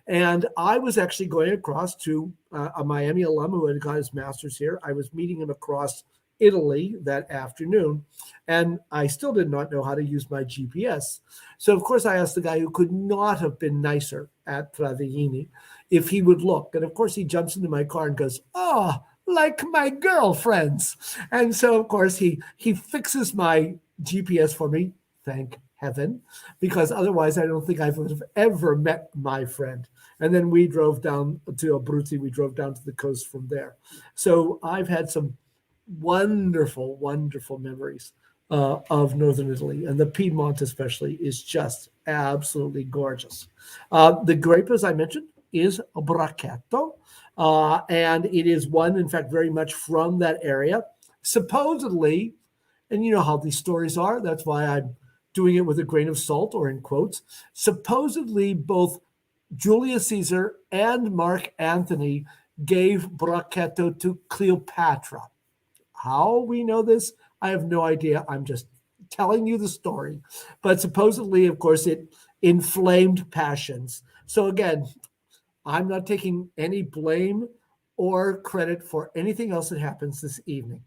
And I was actually going across to a Miami alum who had got his master's here. I was meeting him across Italy that afternoon, and I still did not know how to use my GPS. So, of course, I asked the guy who could not have been nicer at Travaini if he would look. And, of course, he jumps into my car and goes, oh, like my girlfriends. And so, of course, he fixes my GPS for me, thank heaven, because otherwise I don't think I would have ever met my friend. And then we drove down to Abruzzi. We drove down to the coast from there. So I've had some wonderful, wonderful memories of Northern Italy. And the Piedmont especially is just absolutely gorgeous. The grape, as I mentioned, is Brachetto. And it is one, in fact, very much from that area. Supposedly, and you know how these stories are, that's why I'm doing it with a grain of salt or in quotes. Supposedly, both Julius Caesar and Mark Antony gave Brachetto to Cleopatra. How we know this, I have no idea. I'm just telling you the story. But supposedly, of course, it inflamed passions. So again, I'm not taking any blame or credit for anything else that happens this evening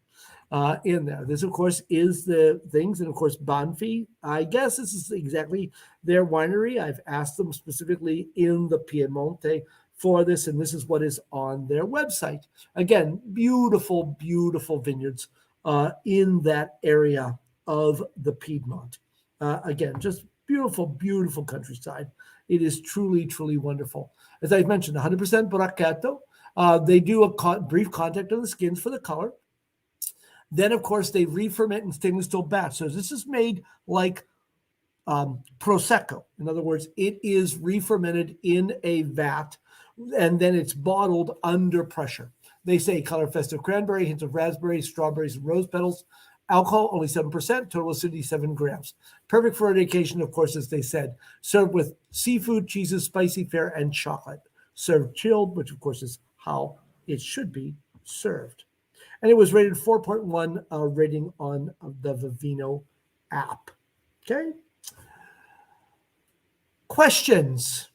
in there. This, of course, is the things. And, of course, Banfi, I guess this is exactly their winery. I've asked them specifically in the Piemonte for this, and this is what is on their website. Again, beautiful, beautiful vineyards in that area of the Piedmont. Again, just beautiful, beautiful countryside. It is truly, truly wonderful. As I mentioned, 100% Brachetto. They do a brief contact on the skins for the color. Then, of course, they re-ferment in stainless steel batch. So this is made like Prosecco. In other words, it is re-fermented in a vat, and then it's bottled under pressure. They say color festive cranberry, hints of raspberries, strawberries, and rose petals. Alcohol, only 7%, total acidity 7 grams. Perfect for an occasion, of course, as they said. Served with seafood, cheeses, spicy fare, and chocolate. Served chilled, which, of course, is how it should be served. And it was rated 4.1 rating on the Vivino app. Okay? Questions?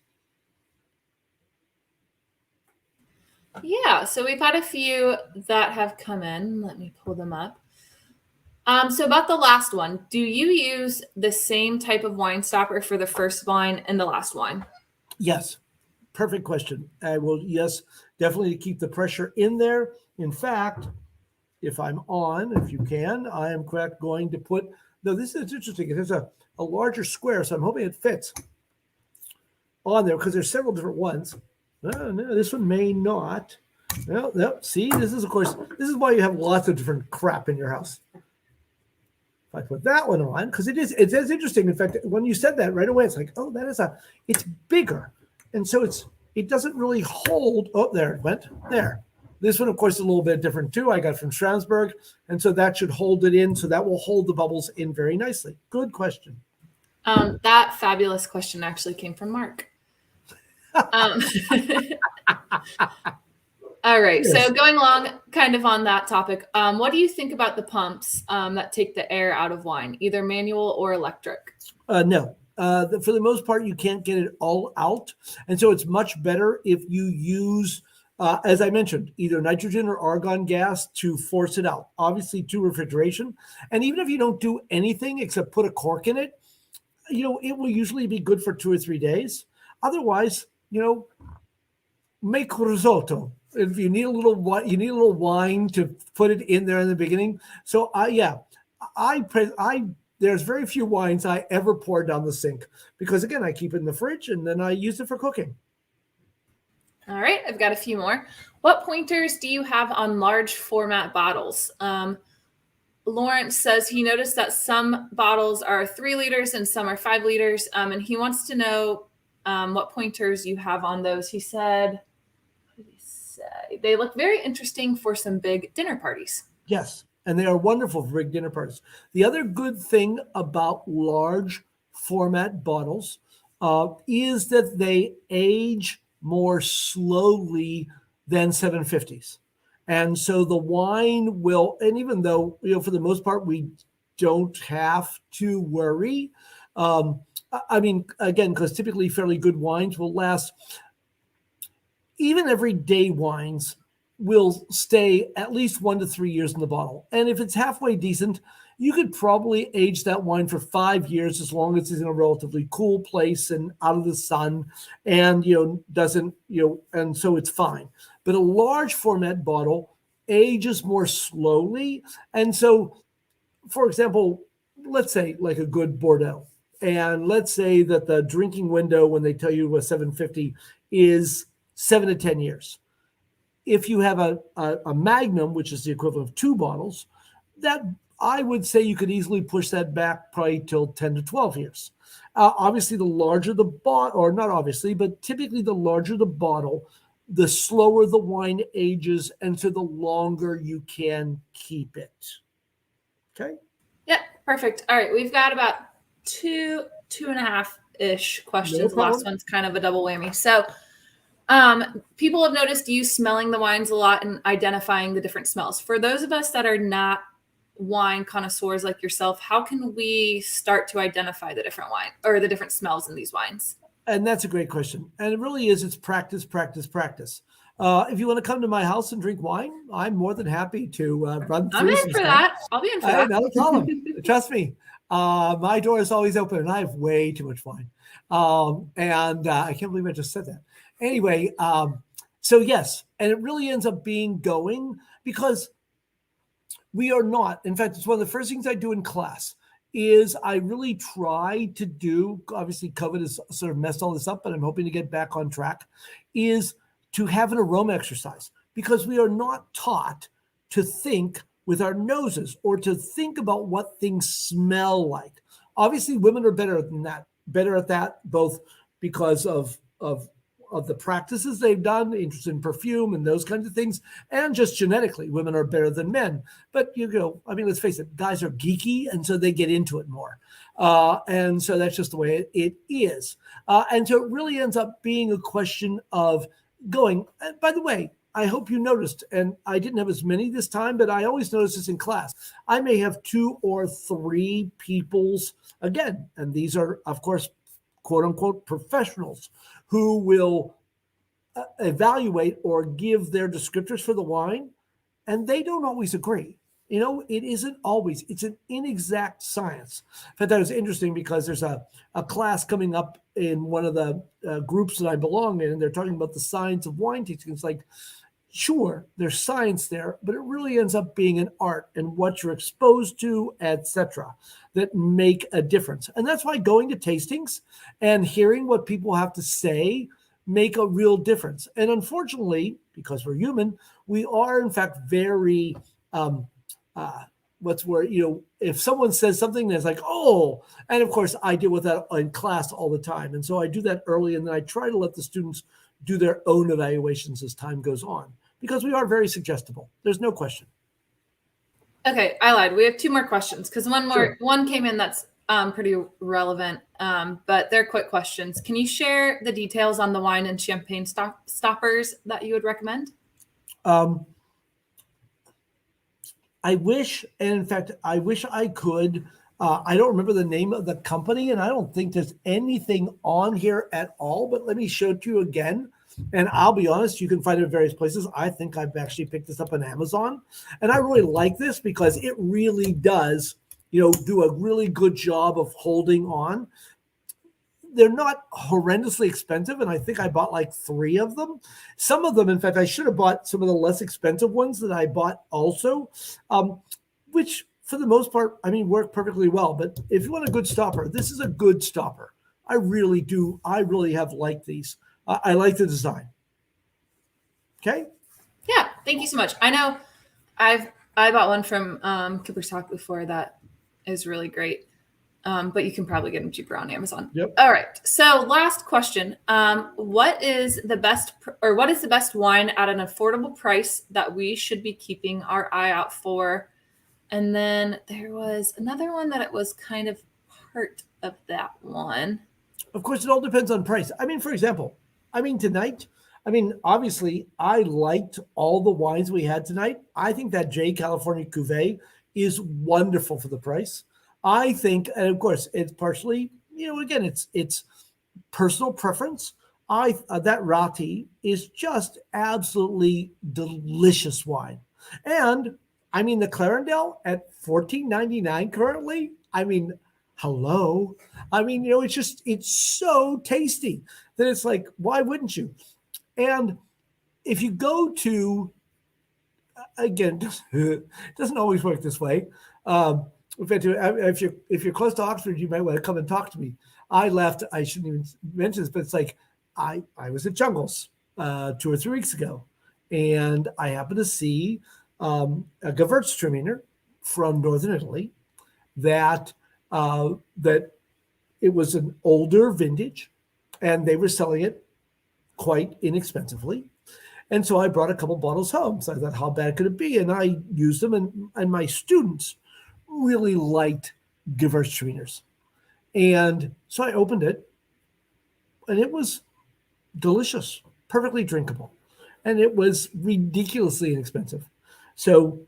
Yeah, so we've had a few that have come in. Let me pull them up. So about the last one, do you use the same type of wine stopper for the first wine and the last wine? Yes. Perfect question. I will, yes, definitely keep the pressure in there. In fact, if I'm on, if you can, I am going to put No, this is interesting. It has a larger square, so I'm hoping it fits on there because there's several different ones. No, this one may not. No. See, this is, of course, this is why you have lots of different crap in your house. If I put that one on, because it's interesting. In fact, when you said that right away, it's like, oh, it's bigger. And so it doesn't really hold. Oh, there it went. There. This one, of course, is a little bit different too. I got from Stroudsburg. And so that should hold it in. So that will hold the bubbles in very nicely. Good question. That fabulous question actually came from Mark. All right. Yes. So going along kind of on that topic, what do you think about the pumps that take the air out of wine, either manual or electric? No. For the most part, you can't get it all out. And so it's much better if you use, as I mentioned, either nitrogen or argon gas to force it out. Obviously, to refrigeration. And even if you don't do anything except put a cork in it, it will usually be good for 2 or 3 days. Otherwise, make risotto. If you need a little wine to put it in there in the beginning. So there's very few wines I ever pour down the sink because again, I keep it in the fridge and then I use it for cooking. All right, I've got a few more. What pointers do you have on large format bottles? Lawrence says he noticed that some bottles are 3 liters and some are 5 liters. And he wants to know what pointers you have on those. He said, they look very interesting for some big dinner parties. Yes, and they are wonderful for big dinner parties. The other good thing about large format bottles is that they age more slowly than 750s. And so the wine will, and even though, for the most part, we don't have to worry. I mean, again, because typically fairly good wines will last. Even everyday wines will stay at least 1 to 3 years in the bottle. And if it's halfway decent, you could probably age that wine for 5 years as long as it's in a relatively cool place and out of the sun and, doesn't, and so it's fine. But a large format bottle ages more slowly. And so, for example, let's say like a good Bordeaux. And let's say that the drinking window when they tell you a 750 is 7 to 10 years. If you have a Magnum, which is the equivalent of 2 bottles, that I would say you could easily push that back probably till 10 to 12 years. Obviously, the larger the bottle, or not obviously, but typically the larger the bottle, the slower the wine ages, and so the longer you can keep it. Okay? Yeah, perfect. All right, we've got about 2.5-ish questions. No last one's kind of a double whammy. So people have noticed you smelling the wines a lot and identifying the different smells. For those of us that are not wine connoisseurs like yourself, how can we start to identify the different wine or the different smells in these wines? And that's a great question. And it really is. It's practice, practice, practice. If you want to come to my house and drink wine, I'm more than happy to run through. I'm in for that. I'll be in for that. No problem. Trust me. My door is always open and I have way too much wine. And I can't believe I just said that. Anyway, so yes, and it really ends up being going because we are not. In fact, it's one of the first things I do in class is I really try to do, obviously COVID has sort of messed all this up, but I'm hoping to get back on track, is to have an aroma exercise because we are not taught to think with our noses or to think about what things smell like. Obviously, women are better at that, both because of the practices they've done, interest in perfume and those kinds of things, and just genetically, women are better than men. But let's face it, guys are geeky, and so they get into it more. And so that's just the way it is. And so it really ends up being a question of going, and by the way, I hope you noticed, and I didn't have as many this time, but I always notice this in class. I may have 2 or 3 people's, again, and these are, of course, quote unquote professionals who will evaluate or give their descriptors for the wine, and they don't always agree. It isn't always, it's an inexact science. In fact, that was interesting because there's a class coming up in one of the groups that I belong in, and they're talking about the science of wine tasting. It's like, Sure, there's science there, but it really ends up being an art and what you're exposed to, etc., that make a difference. And that's why going to tastings and hearing what people have to say make a real difference. And unfortunately, because we're human, we are in fact very uh, what's where, if someone says something that's like, oh, and of course I deal with that in class all the time. And so I do that early, and then I try to let the students do their own evaluations as time goes on, because we are very suggestible. There's no question. Okay, I lied. We have two more questions because Sure. one came in that's pretty relevant, but they're quick questions. Can you share the details on the wine and champagne stoppers that you would recommend? Um, I wish, and in fact, I wish I could. I don't remember the name of the company, and I don't think there's anything on here at all, but let me show it to you again. And I'll be honest, you can find it in various places. I think I've actually picked this up on Amazon. And I really like this because it really does, do a really good job of holding on. They're not horrendously expensive, and I think I bought like 3 of them. Some of them, in fact, I should have bought some of the less expensive ones that I bought also, which for the most part, work perfectly well. But if you want a good stopper, this is a good stopper. I really do. I really have liked these. I like the design. Okay. Yeah, thank you so much. I know I bought one from Cooper's Talk before that is really great. But you can probably get them cheaper on Amazon. Yep. All right. So last question. What is the best wine at an affordable price that we should be keeping our eye out for? And then there was another one that it was kind of part of that one. Of course, it all depends on price. For example, tonight, obviously, I liked all the wines we had tonight. I think that J California Cuvée is wonderful for the price. I think, and of course, it's partially, again, it's personal preference. That Rati is just absolutely delicious wine, and the Clarendelle at $14.99 currently. Hello. It's so tasty that it's like, why wouldn't you? And if you go to, again, it doesn't always work this way. If you're close to Oxford, you might want to come and talk to me. I left. I shouldn't even mention this, but it's like I was at Jungles 2 or 3 weeks ago, and I happened to see a Gewürztraminer from northern Italy that it was an older vintage, and they were selling it quite inexpensively. And so I brought a couple bottles home. So I thought, how bad could it be? And I used them, and my students really liked Gewürztraminers. And so I opened it, and it was delicious, perfectly drinkable, and it was ridiculously inexpensive. So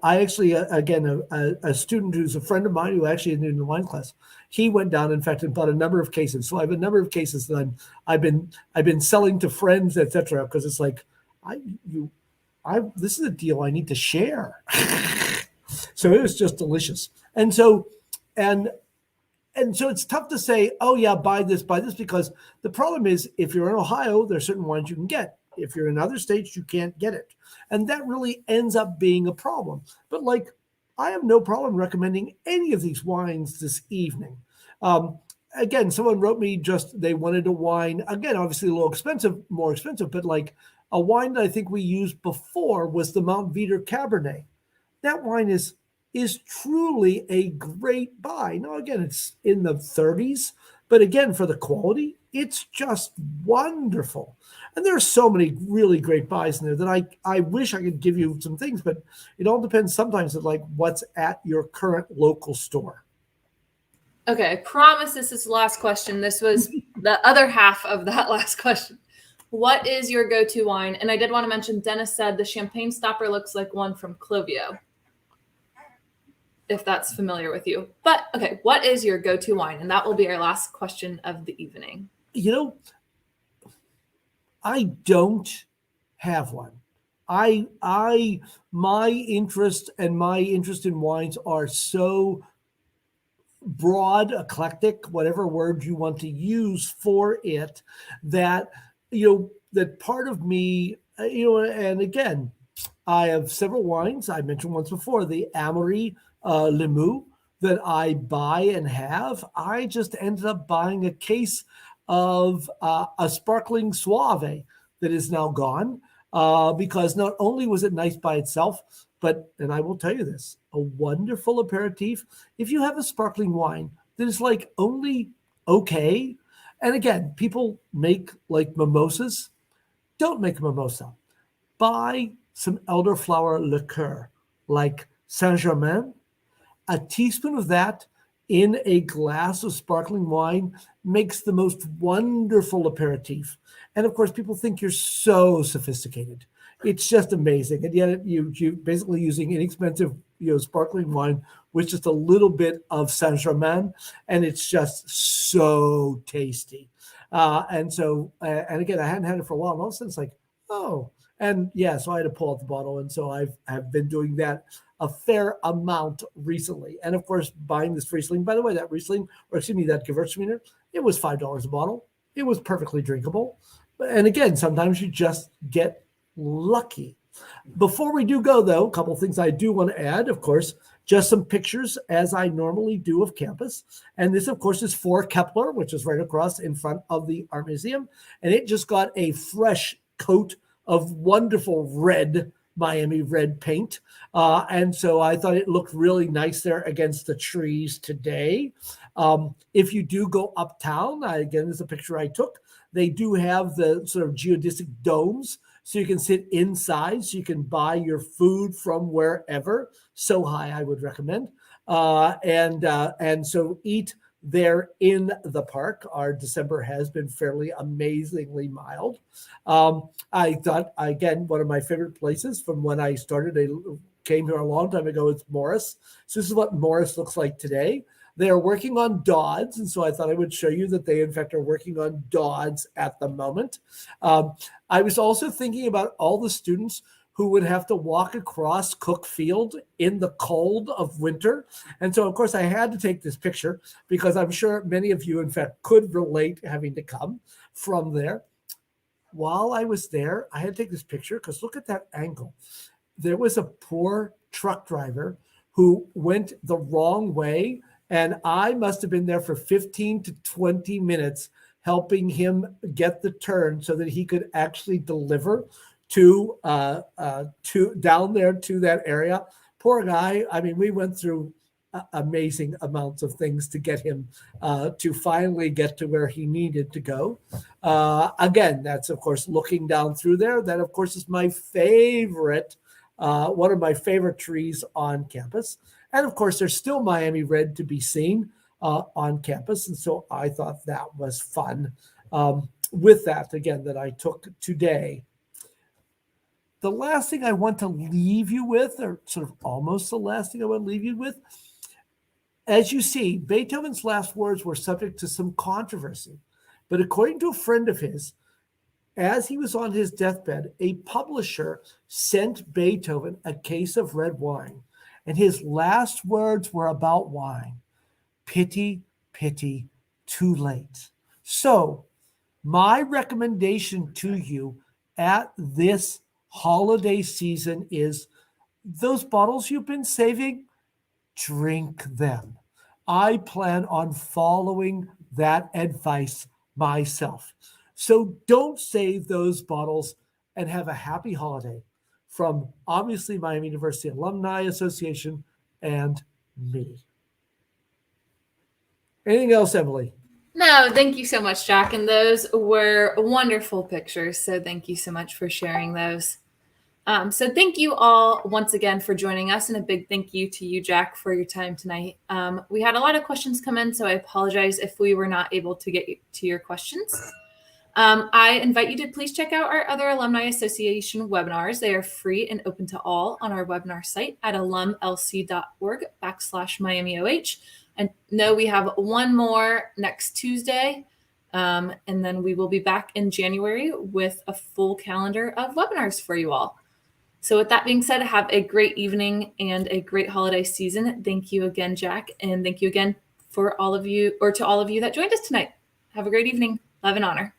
I actually, again, a student who's a friend of mine who actually is in the wine class, he went down, in fact, and bought a number of cases. So I have a number of cases that I've been selling to friends, etc. Because it's like, this is a deal I need to share. So it was just delicious, and so it's tough to say, oh yeah, buy this, because the problem is, if you're in Ohio, there are certain wines you can get. If you're in other states, you can't get it. And that really ends up being a problem. But I have no problem recommending any of these wines this evening. Again, someone wrote me they wanted a wine, again, obviously a little expensive, more expensive, but a wine that I think we used before was the Mount Veeder Cabernet. That wine is truly a great buy. Now, again, it's in the 30s, but again, for the quality, it's just wonderful. And there are so many really great buys in there that I wish I could give you some things, but it all depends sometimes on what's at your current local store. Okay, I promise this is the last question. This was the other half of that last question. What is your go-to wine? And I did want to mention, Dennis said the champagne stopper looks like one from Clovio, if that's familiar with you. But okay, what is your go-to wine? And that will be our last question of the evening. I don't have one. My interest in wines are so broad, eclectic, whatever word you want to use for it, that that part of me And again, I have several wines. I mentioned once before the Amory Limoux that I buy and have. I just ended up buying a case of a sparkling Suave that is now gone because not only was it nice by itself, but, and I will tell you this, a wonderful aperitif. If you have a sparkling wine that is like only okay, and again, people make like mimosas, don't make a mimosa. Buy some elderflower liqueur like Saint Germain. A teaspoon of that in a glass of sparkling wine makes the most wonderful aperitif. And of course, people think you're so sophisticated. It's just amazing. And yet you basically using inexpensive, sparkling wine with just a little bit of Saint Germain, and it's just so tasty. And again, I hadn't had it for a while. And all of a sudden, it's like, oh, and yeah, so I had to pull out the bottle, and so have been doing that a fair amount recently. And of course, buying this Riesling. By the way, that Riesling, or excuse me, that Gewürztraminer, it was $5 a bottle. It was perfectly drinkable. And again, sometimes you just get lucky. Before we do go, though, a couple of things I do want to add. Of course, just some pictures as I normally do of campus. And this, of course, is for Kepler, which is right across in front of the Art Museum. And it just got a fresh coat of wonderful red Miami red paint. And so I thought it looked really nice there against the trees today. If you do go uptown, again, this is a picture I took. They do have the sort of geodesic domes, so you can sit inside, so you can buy your food from wherever. So high, I would recommend. And so eat there in the park. Our December has been fairly amazingly mild. I thought, again, one of my favorite places from when I came here a long time ago, it's Morris. So this is what Morris looks like today. They are working on Dodds, and so I thought I would show you that they, in fact, are working on Dodds at the moment. I was also thinking about all the students who would have to walk across Cook Field in the cold of winter. And so, of course, I had to take this picture because I'm sure many of you, in fact, could relate having to come from there. While I was there, I had to take this picture because look at that angle. There was a poor truck driver who went the wrong way, and I must have been there for 15 to 20 minutes helping him get the turn so that he could actually deliver to down there to that area. Poor guy. I mean, we went through amazing amounts of things to get him to finally get to where he needed to go. Again, that's, of course, looking down through there. That, of course, is my favorite, one of my favorite trees on campus. And, of course, there's still Miami red to be seen on campus. And so I thought that was fun with that, again, that I took today. The last thing I want to leave you with, or sort of almost the last thing I want to leave you with, as you see, Beethoven's last words were subject to some controversy. But according to a friend of his, as he was on his deathbed, a publisher sent Beethoven a case of red wine. And his last words were about wine. Pity, pity, too late. So my recommendation to you at this holiday season is those bottles you've been saving, drink them. I plan on following that advice myself. So don't save those bottles and have a happy holiday from obviously Miami University Alumni Association and me. Anything else, Emily? No, thank you so much, Jack. And those were wonderful pictures. So thank you so much for sharing those. So thank you all once again for joining us, and a big thank you to you, Jack, for your time tonight. We had a lot of questions come in, so I apologize if we were not able to get to your questions. I invite you to please check out our other Alumni Association webinars. They are free and open to all on our webinar site at alumlc.org/MiamiOH. And no, we have one more next Tuesday. And then we will be back in January with a full calendar of webinars for you all. So with that being said, have a great evening and a great holiday season. Thank you again, Jack. And thank you again for all of you, or to all of you that joined us tonight. Have a great evening. Love and honor.